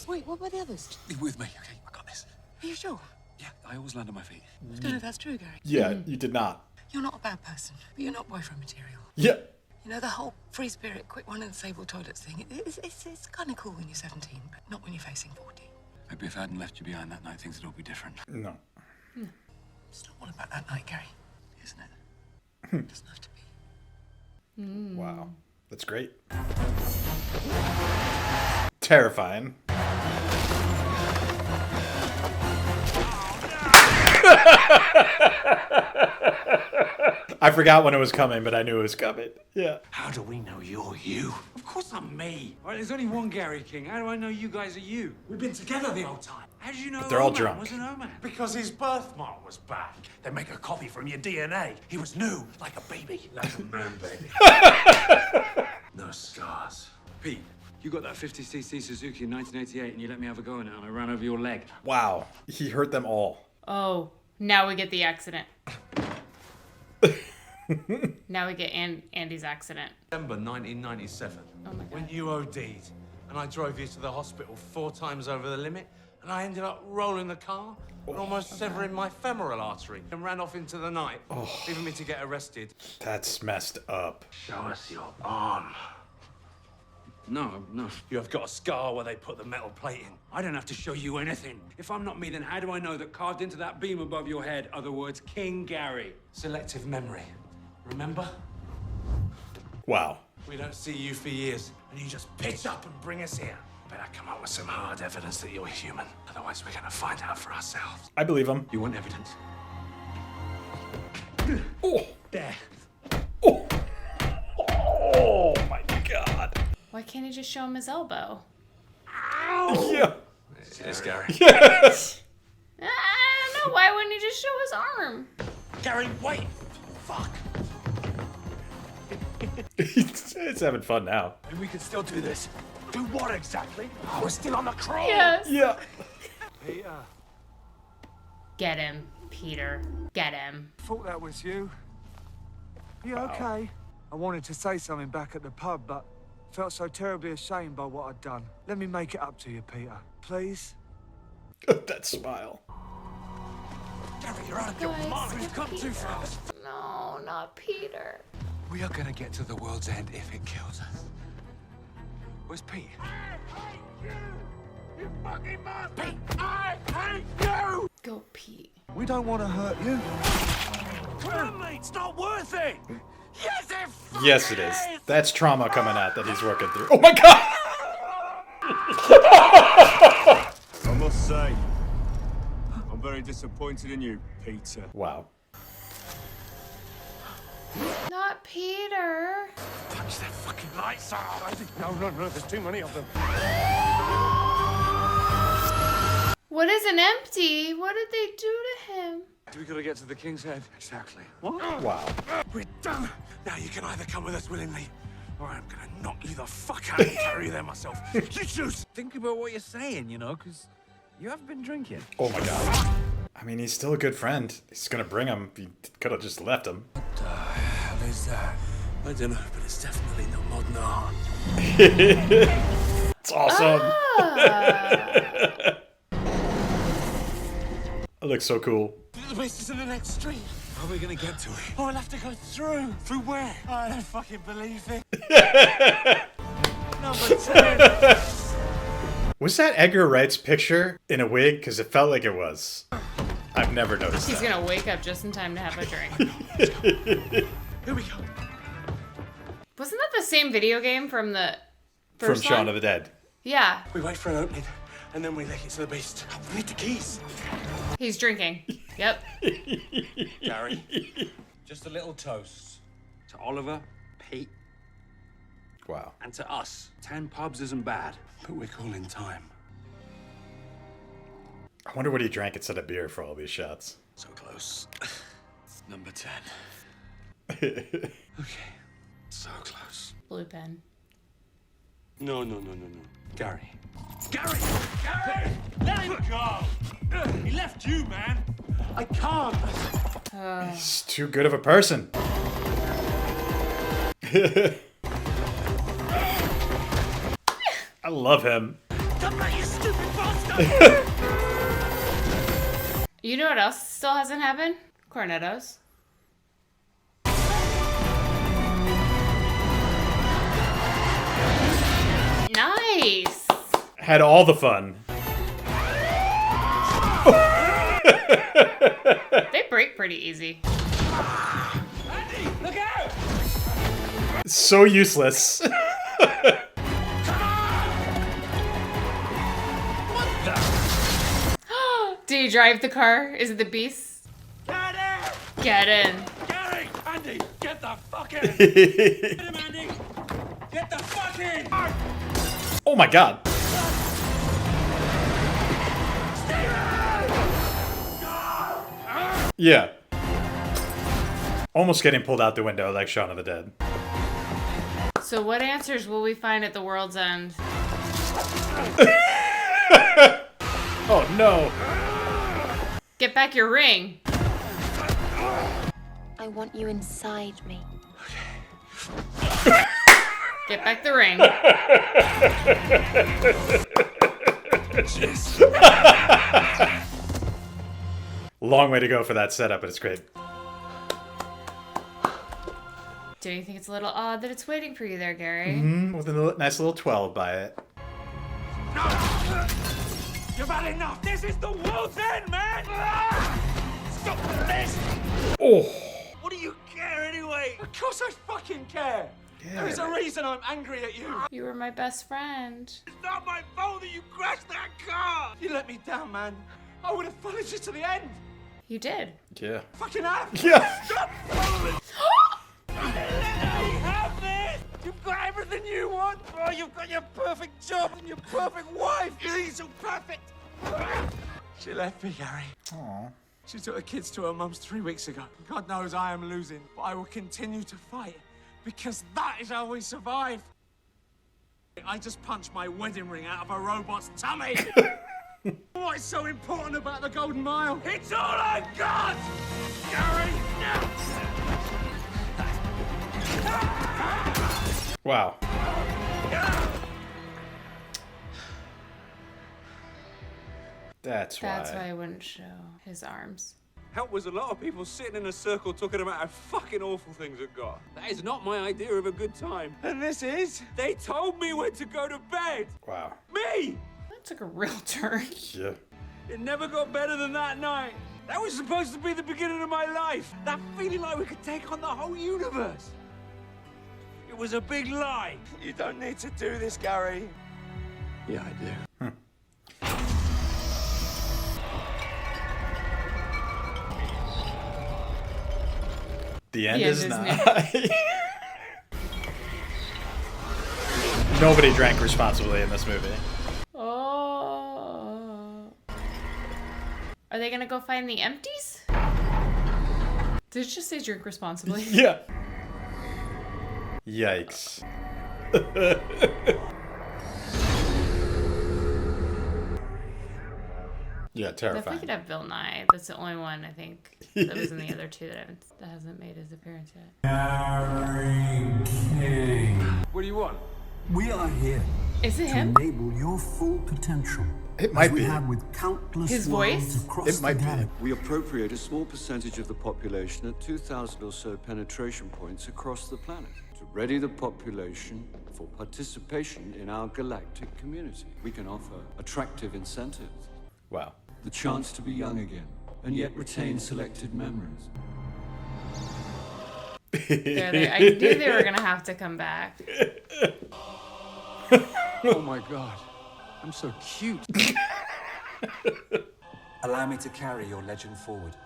Wait, what about the others? Be with me, okay? I got this. Are you sure? Yeah, I always land on my feet. I don't know if that's true, Gary. Yeah, you did not. You're not a bad person, but you're not boyfriend material. Yeah. You know, the whole free spirit, quick one and sable toilets thing, it's kind of cool when you're 17, but not when you're facing 40. Maybe if I hadn't left you behind that night, things would all be different. No. It's not all about that night, Gary, isn't it? It doesn't have to be. Wow. That's great. Terrifying. I forgot when it was coming, but I knew it was coming. Yeah. How do we know you're you? Of course I'm me. All right, there's only one Gary King. How do I know you guys are you? We've been together the whole time. How did you know But they're all Oman drunk. was an Oman? Because his birthmark was back. They make a copy from your DNA. He was new, like a baby. Like a man baby. No scars. Pete, you got that 50cc Suzuki in 1988 and you let me have a go in it and I ran over your leg. Wow. He hurt them all. Oh, now we get the accident. Now we get Andy's accident. December 1997. Oh my god. When you OD'd and I drove you to the hospital 4 times over the limit and I ended up rolling the car and almost severing my femoral artery and ran off into the night, leaving me to get arrested. That's messed up. Show us your arm. No. You have got a scar where they put the metal plate in. I don't have to show you anything. If I'm not me, then how do I know that carved into that beam above your head are the words King Gary? Selective memory. Remember? Wow. We don't see you for years, and you just pitch up and bring us here. Better come up with some hard evidence that you're human. Otherwise, we're gonna find out for ourselves. I believe him. You want evidence? Oh. There. Oh my god. Why can't he just show him his elbow? Yeah. It's Gary. I don't know. Why wouldn't he just show his arm? Gary, wait! Fuck. It's having fun now. And we can still do this. Do what exactly? Oh, we're still on the crawl. Yes. Yeah. Peter, Get him, Peter. Get him. thought that was you. You okay? I wanted to say something back at the pub, but felt so terribly ashamed by what I'd done. Let me make it up to you, Peter. Please? That smile. Gary, you're out of your mind. You've come too fast. No, not Peter. We are gonna get to the world's end if it kills us. Where's Pete? You fucking bastard! Pete! I hate you! Go, Pete. We don't want to hurt you. Come on, mate, it's not worth it! Yes, Yes, it is. That's trauma coming out that he's working through. Oh my god! I must say, I'm very disappointed in you, Peter. Wow. Not Peter. Punch their fucking lights out! No, there's too many of them. What isn't empty? What did they do to him? We gotta get to the King's Head. Exactly. What? Wow. We're done! Now you can either come with us willingly, or I'm gonna knock you the fuck out and carry you there myself. You choose! Think about what you're saying, you know, because you have been drinking. Oh my god. I mean, he's still a good friend. He's gonna bring him. He could have just left him. What the hell is that? I don't know, but it's definitely not modern art. It's awesome. It looks so cool. The place is in the next street. How are we gonna get to it? Oh, I'll have to go through. Through where? I don't fucking believe it. Number 10. Was that Edgar Wright's picture in a wig? Because it felt like it was. I've never noticed He's that. gonna wake up just in time to have a drink. Here we go. Wasn't that the same video game from the From first Shaun one? of the Dead. Yeah. We wait for an opening, and then we lick it to the beast. We need the keys. He's drinking. Yep. Gary, just a little toast to Oliver, Pete, Wow. and to us. 10 pubs isn't bad, but we're calling time. I wonder what he drank instead of beer for all these shots. So close. Number 10. Okay. So close. Blue pen. No. Gary. Gary! Gary! Let him go! He left you, man! I can't! He's too good of a person. I love him. Come back, you stupid bastard! You know what else still hasn't happened? Cornettos. Nice. Had all the fun. They break pretty easy. Andy, look out! So useless. Do you drive the car? Is it the beast? Get in! Get in. Gary! Andy, get the fuck in! Get him, Andy! Get the fuck in! Oh my god. Yeah. Almost getting pulled out the window like Shaun of the Dead. So what answers will we find at the world's end? Oh no. Get back your ring. I want you inside me. Get back the ring. Long way to go for that setup, but it's great. Do you think it's a little odd that it's waiting for you there, Gary? With a nice little 12 by it. You've had enough! This is the world's end, man! Stop this! Oh. What do you care anyway? Of course I fucking care! There is a reason I'm angry at you! You were my best friend. It's not my fault that you crashed that car! You let me down, man. I would have followed you to the end! You did. Yeah. Fucking have! Yeah. Stop following! Let me have this! You've got everything you want! Oh, you've got your perfect job and your perfect wife! You're so perfect! She left me, Gary. Aww. She took the kids to her mum's 3 weeks ago. God knows I am losing, but I will continue to fight because that is how we survive. I just punched my wedding ring out of a robot's tummy. What's so important about the Golden Mile? It's all I've got! Gary, now! Wow. That's why I wouldn't show his arms. Help was a lot of people sitting in a circle talking about how fucking awful things have got. That is not my idea of a good time. And this is? They told me when to go to bed. Wow. Me! That took a real turn. Yeah. It never got better than that night. That was supposed to be the beginning of my life. That feeling like we could take on the whole universe. It was a big lie. You don't need to do this, Gary. Yeah, I do. The end is not. Nobody drank responsibly in this movie. Oh. Are they gonna go find the empties? Did it just say drink responsibly? Yeah. Yikes. Yeah, terrifying. Definitely could have Bill Nye. That's the only one I think that was in the other two that hasn't made his appearance yet. Gary King. What do you want? We are here Is it him? to enable your full potential. It might as we be. have with countless His worlds voice? across It might the be. galaxy. We appropriate a small percentage of the population at 2,000 or so penetration points across the planet to ready the population for participation in our galactic community. We can offer attractive incentives. Wow. The chance to be young again, and yet retain selected memories. I knew they were gonna have to come back. Oh my god. I'm so cute. Allow me to carry your legend forward.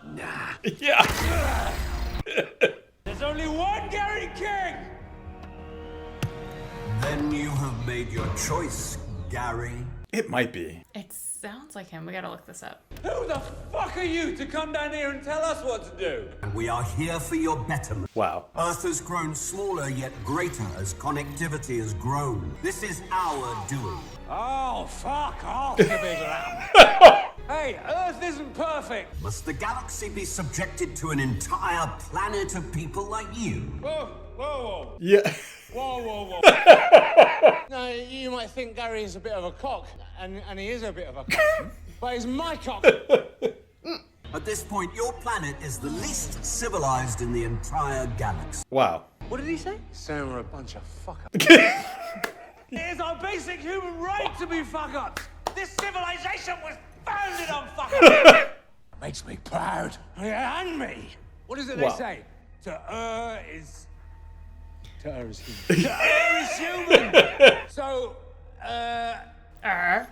Nah. Yeah. There's only one Gary King! Then you have made your choice, Gary. It might be. It sounds like him. We gotta look this up. Who the fuck are you to come down here and tell us what to do? And we are here for your betterment. Wow. Earth has grown smaller yet greater as connectivity has grown. This is our doing. Oh, fuck off, you big lamb. Hey, Earth isn't perfect. Must the galaxy be subjected to an entire planet of people like you? Whoa, whoa, whoa. Yeah. Whoa, whoa, whoa. Now, you might think Gary is a bit of a cock, and he is a bit of a cock, but he's my cock. At this point, your planet is the least civilized in the entire galaxy. Wow. What did he say? Saying we're a bunch of fuck-ups. It is our basic human right to be fuck-ups. This civilization was founded on fuck-ups. Makes me proud. Yeah, and me. What is it they say? To err is human. To err is human. So,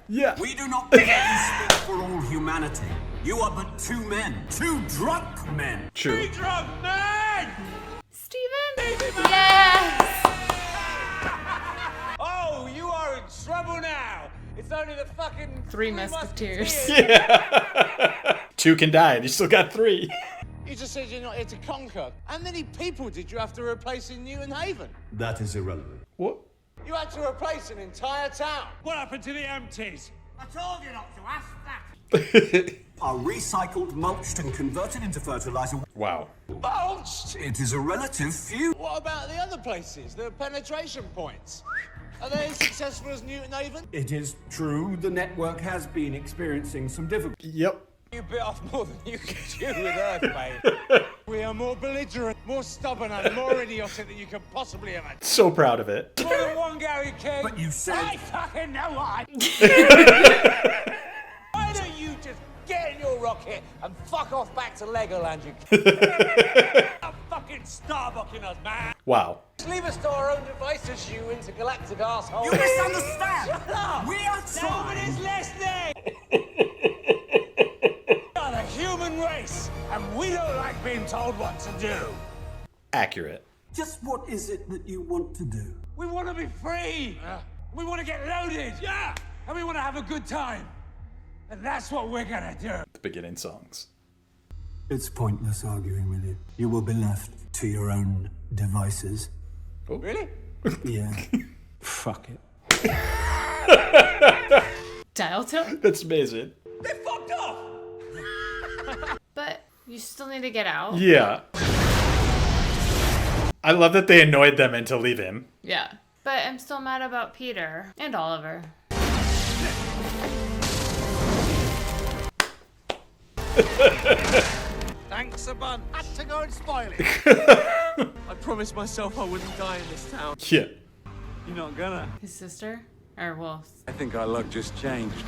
Yeah. We do not think you speak for all humanity. You are but two men. Two drunk men. True. Be drunk, man! Steven? Yes! Oh, you are in trouble now. It's only the fucking Three Musketeers. Yeah. Two can die, and you still got three. You just said you're not here to conquer. How many people did you have to replace in Newton Haven? That is irrelevant. What? You had to replace an entire town. What happened to the empties? I told you not to ask that. Are recycled, mulched, and converted into fertilizer. Wow. Mulched? It is a relative few. What about the other places, the penetration points? Are they as successful as Newton Haven? It is true, the network has been experiencing some difficulty. Yep. You bit off more than you can chew with Earth, mate. We are more belligerent, more stubborn, and more idiotic than you could possibly imagine. So proud of it. More than one Gary King. But you said... I fucking know why. Why don't you just get in your rocket and fuck off back to Legoland, you Stop fucking starbucking us, man. Wow. Leave us to our own devices, you intergalactic asshole. You misunderstand. Shut up. We are Nobody's listening. We are the human race, and we don't like being told what to do. Accurate. Just what is it that you want to do? We want to be free. We want to get loaded. Yeah. And we want to have a good time. And that's what we're gonna do. The beginning songs. It's pointless arguing with you. You will be left to your own devices. Oh. Really? Yeah. Fuck it. Dial tone? That's amazing. They fucked off. But You still need to get out. Yeah. I love that they annoyed them into leaving. Yeah. But I'm still mad about Peter and Oliver. Thanks a bunch. Had to go and spoil it. I promised myself I wouldn't die in this town. Yeah. You're not gonna. His sister? Or Wolf? I think our luck just changed.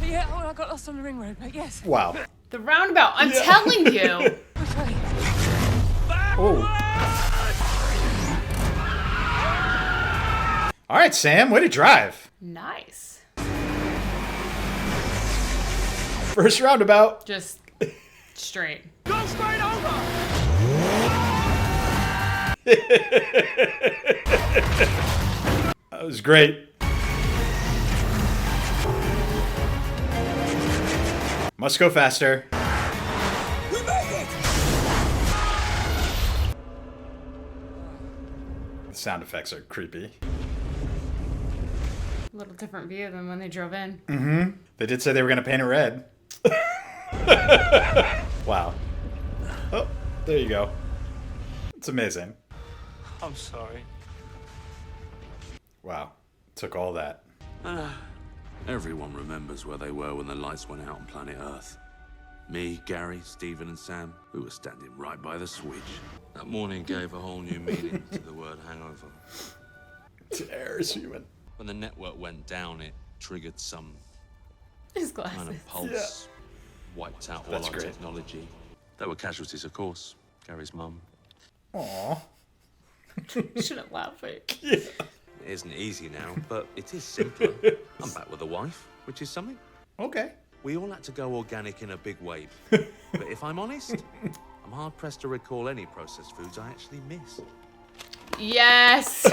Yeah, oh, I got lost on the ring road, but yes. Wow. The roundabout. I'm telling you. Which way? Oh. All right, Sam, way to drive. Nice. First roundabout. Just straight. Go straight over! That was great. Must go faster. We made it! The sound effects are creepy. A little different view than when they drove in. Mm-hmm. They did say they were going to paint it red. Wow. Oh, there you go. It's amazing. I'm sorry. Wow. Took all that. Everyone remembers where they were when the lights went out on planet Earth. Me, Gary, Stephen, and Sam, we were standing right by the switch. That morning gave a whole new meaning to the word hangover. Tears, human. When the network went down, it triggered some His glasses. kind of pulse. Wiped out all That's our great. technology. There were casualties, of course. Gary's mum. Aww. Shouldn't laugh. Yeah. It isn't easy now, but it is simpler. I'm back with a wife, which is something. Okay. We all had to go organic in a big way. But if I'm honest, I'm hard-pressed to recall any processed foods I actually miss. Yes.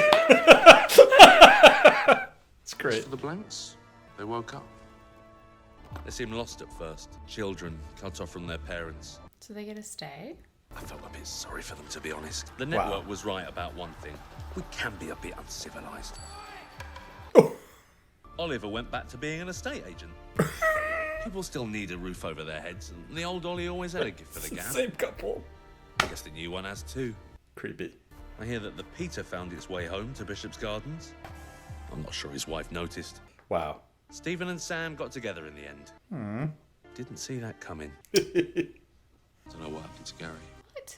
It's great. As for the blanks, they woke up. They seemed lost at first. Children cut off from their parents. So they get to stay? I felt a bit sorry for them, to be honest. The network was right about one thing. We can be a bit uncivilized. Oliver went back to being an estate agent. People still need a roof over their heads, and the old Ollie always had a gift for the gap. Same couple. I guess the new one has too. Creepy. I hear that the Peter found its way home to Bishop's Gardens. I'm not sure his wife noticed. Wow. Stephen and Sam got together in the end. Hmm. Didn't see that coming. Don't know what happened to Gary. What?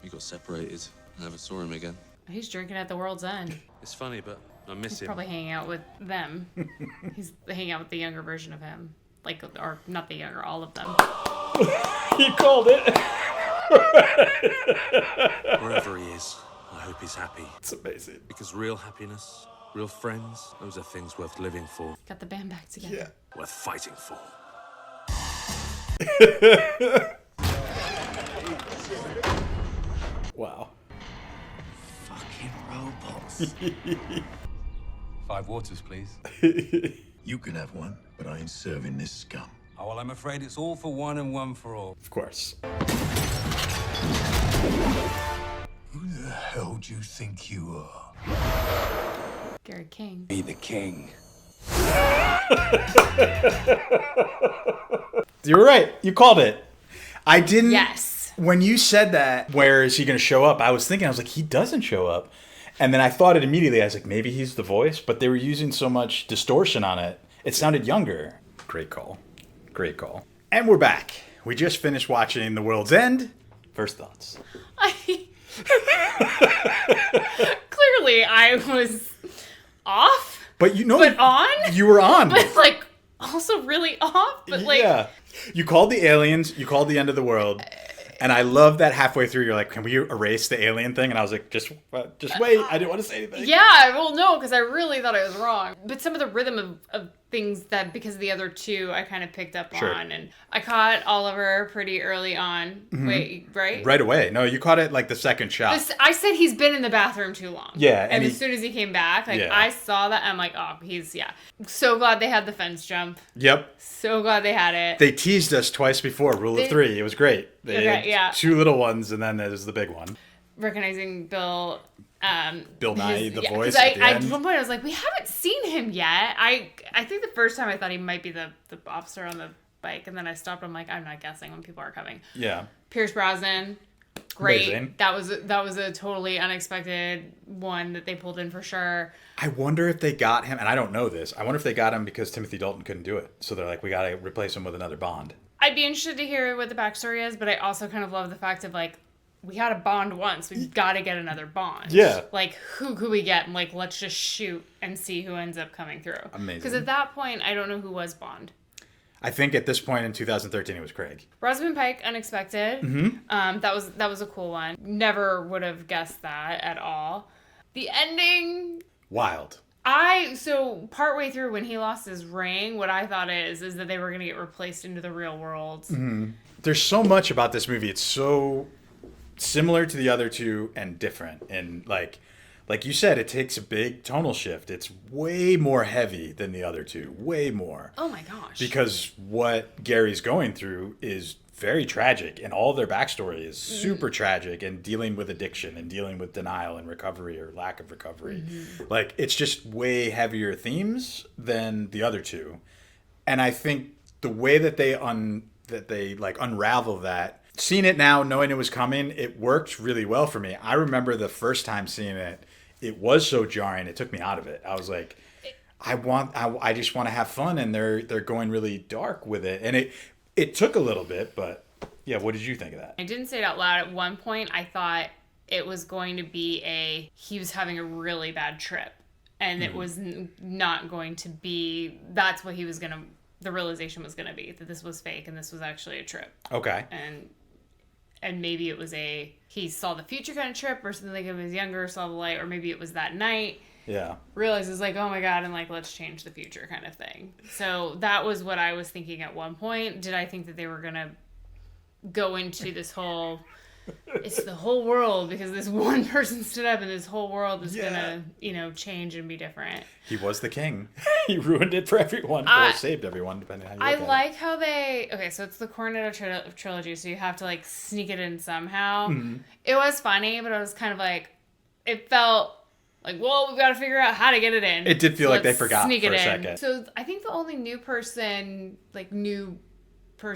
We got separated. Never saw him again. He's drinking at the World's End. It's funny, but I miss He's him. probably hanging out with them. He's hanging out with the younger version of him. Like, or not the younger, all of them. You called it. Wherever he is, I hope he's happy. It's amazing. Because real happiness, real friends, those are things worth living for. Got the band back together. Yeah. Worth fighting for. Wow. Fucking robots. 5 waters, please. You can have one, but I ain't serving this scum. Oh, well, I'm afraid it's all for one and one for all. Of course. Who the hell do you think you are? Gary King. Be the king. You were right. You called it. I didn't. Yes. When you said that, where is he going to show up? I was thinking, I was like, he doesn't show up. And then I thought it immediately. I was like, maybe he's the voice, but they were using so much distortion on it. It sounded younger. Great call. Great call. And we're back. We just finished watching The World's End. First thoughts. Clearly, I was off. But you know, But on? You were on. But, like, also really off. But, like, yeah. You called the aliens. You called the end of the world. And I love that halfway through, you're like, can we erase the alien thing? And I was like, just wait. I didn't want to say anything. yeah, well, no, because I really thought I was wrong. But some of the rhythm of things that, because of the other two, I kind of picked up Sure. on. And I caught Oliver pretty early on. Mhm. Wait, right? Right away. No, you caught it like the second shot. I said he's been in the bathroom too long. Yeah, And and as he- soon as he came back, like, Yeah. I saw that. I'm like, oh, yeah. So glad they had the fence jump. Yep. So glad they had it. They teased us twice before. Rule of 3. It was great. They Okay, had yeah. 2 little ones, and then there's the big one. Recognizing Bill Bill Nye, the voice. At one point I was like, we haven't seen him yet. I think the first time I thought he might be the officer on the bike, and then I stopped. I'm like, I'm not guessing when people are coming. Yeah. Pierce Brosnan, great. Amazing. That was a totally unexpected one that they pulled in for sure. I wonder if they got him, and I don't know this. I wonder if they got him because Timothy Dalton couldn't do it, so they're like, we got to replace him with another Bond. I'd be interested to hear what the backstory is, but I also kind of love the fact of like, we had a Bond once. We've got to get another Bond. Yeah. Like, who could we get? And like, let's just shoot and see who ends up coming through. Amazing. Because at that point, I don't know who was Bond. I think at this point in 2013, it was Craig. Rosamund Pike, unexpected. Mm-hmm. That was a cool one. Never would have guessed that at all. The ending. Wild. So partway through when he lost his ring, what I thought is that they were going to get replaced into the real world. Mm-hmm. There's so much about this movie. It's so similar to the other two and different. And like you said, it takes a big tonal shift. It's way more heavy than the other two. Way more. Oh my gosh. Because what Gary's going through is very tragic, and all their backstory is super tragic, and dealing with addiction and dealing with denial and recovery or lack of recovery. Like, it's just way heavier themes than the other two. And I think the way that they unravel that, seeing it now, knowing it was coming, it worked really well for me. I remember the first time seeing it, it was so jarring, it took me out of it. I was like, I just want to have fun, and they're going really dark with it. And it took a little bit, but yeah, what did you think of that? I didn't say it out loud. At one point, I thought it was going to be he was having a really bad trip, and it was not going to be, that's what the realization was going to be, that this was fake and this was actually a trip. Okay. And maybe it was he saw the future kind of trip, or something, like he was younger, saw the light, or maybe it was that night. Yeah. Realizes like, oh my God, and like, let's change the future kind of thing. So that was what I was thinking at one point. Did I think that they were going to go into this whole, it's the whole world because this one person stood up and this whole world is going to, change and be different. He was the king. He ruined it for everyone, or saved everyone, depending on how you look at it. How so it's the Cornetto Trilogy, so you have to like sneak it in somehow. Mm-hmm. It was funny, but it was kind of like, it felt like, well, we've got to figure out how to get it in. It did feel like they forgot for a second. So I think the only new person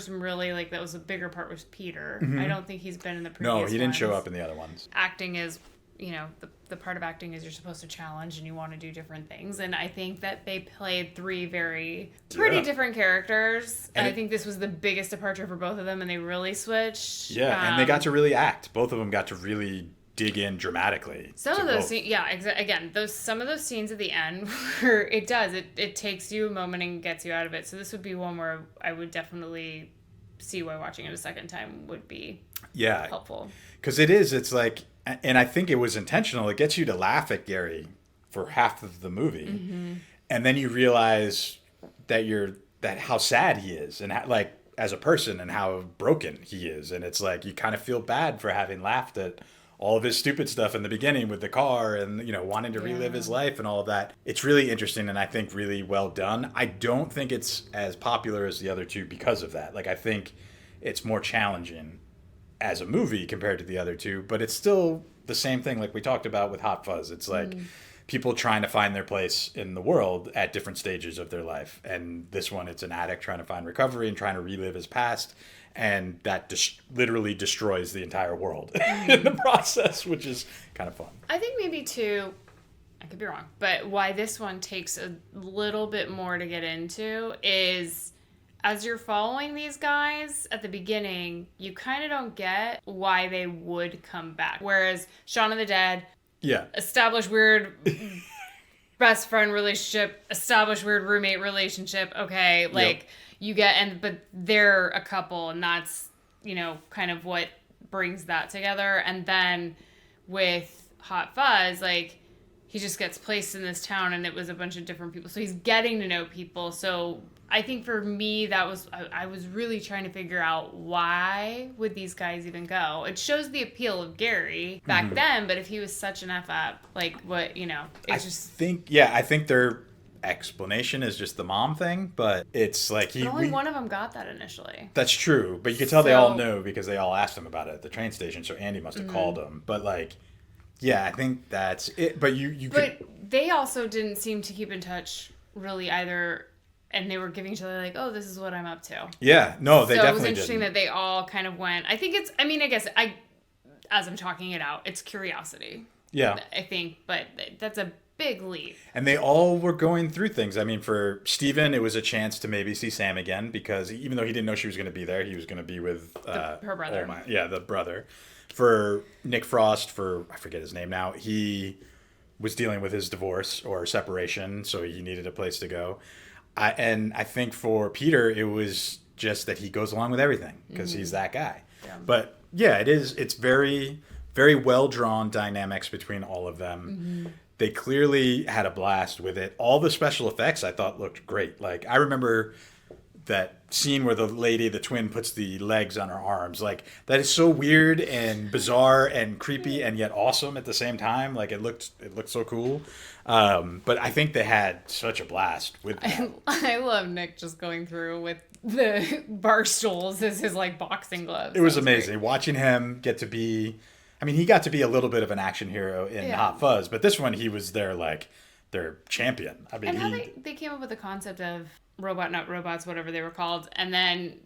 really, like, that was a bigger part was Peter. Mm-hmm. I don't think he's been in the previous No, he didn't ones. show up in the other ones. Acting is, the part of acting is you're supposed to challenge and you want to do different things. And I think that they played three pretty different characters. And I think this was the biggest departure for both of them, and they really switched. Yeah, and they got to really act. Both of them got to really dig in dramatically. Some of those scenes, some of those scenes at the end where it takes you a moment and gets you out of it. So this would be one where I would definitely see why watching it a second time would be helpful. Because it's like, and I think it was intentional. It gets you to laugh at Gary for half of the movie, and then you realize that how sad he is, and like as a person, and how broken he is, and it's like you kind of feel bad for having laughed at all of his stupid stuff in the beginning with the car and, wanting to relive his life and all of that. It's really interesting, and I think really well done. I don't think it's as popular as the other two because of that. Like, I think it's more challenging as a movie compared to the other two, but it's still the same thing like we talked about with Hot Fuzz. It's like people trying to find their place in the world at different stages of their life. And this one, it's an addict trying to find recovery and trying to relive his past. And that literally destroys the entire world in the process, which is kind of fun. I think maybe too, I could be wrong, but why this one takes a little bit more to get into is as you're following these guys at the beginning, you kind of don't get why they would come back. Whereas Shaun of the Dead, established weird best friend relationship, established weird roommate relationship. Okay, like you get, but they're a couple, and that's, kind of what brings that together. And then with Hot Fuzz, like, he just gets placed in this town, and it was a bunch of different people. So he's getting to know people. So I think for me, that was, I was really trying to figure out why would these guys even go? It shows the appeal of Gary back then, but if he was such an F up, like what, I think their explanation is just the mom thing, but it's like only one of them got that initially. That's true, but you can tell they all know because they all asked him about it at the train station, so Andy must have called him. But like, Yeah, I think that's it. But you But they also didn't seem to keep in touch really either. And they were giving each other like, oh, this is what I'm up to. Yeah, no, they definitely didn't. So it was interesting that they all kind of went. I think I guess as I'm talking it out, it's curiosity. Yeah. I think, but that's a big leap. And they all were going through things. I mean, for Steven, it was a chance to maybe see Sam again because even though he didn't know she was going to be there, he was going to be with her brother. The brother. For Nick Frost, I forget his name now, he was dealing with his divorce or separation, so he needed a place to go. And I think for Peter, it was just that he goes along with everything because he's that guy. Yeah. But yeah, it's very, very well drawn dynamics between all of them. They clearly had a blast with it. All the special effects I thought looked great. Like I remember that scene where the twin puts the legs on her arms. Like that is so weird and bizarre and creepy and yet awesome at the same time. Like it looked so cool. But I think they had such a blast with that. I love Nick just going through with the bar stools as his like boxing gloves. It was amazing watching him get to be. I mean, he got to be a little bit of an action hero in Hot Fuzz, but this one he was their champion. I mean, and how they came up with the concept of robot, not robots, whatever they were called, and then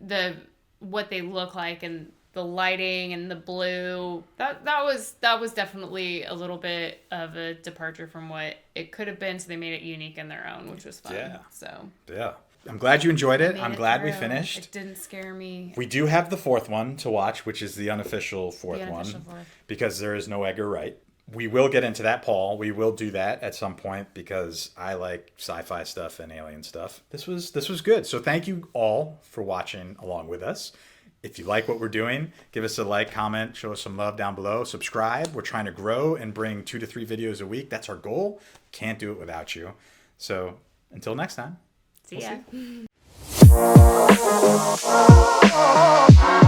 what they look like and the lighting and the blue. That was definitely a little bit of a departure from what it could have been. So they made it unique in their own, which was fun. Yeah. So yeah. I'm glad you enjoyed it. I'm glad we finished. It didn't scare me. We do have the fourth one to watch, which is the unofficial fourth one, because there is no Edgar Wright. We will get into that, Paul. We will do that at some point because I like sci-fi stuff and alien stuff. This was good. So thank you all for watching along with us. If you like what we're doing, give us a like, comment, show us some love down below. Subscribe. We're trying to grow and bring 2 to 3 videos a week. That's our goal. Can't do it without you. So until next time. See ya. We'll see.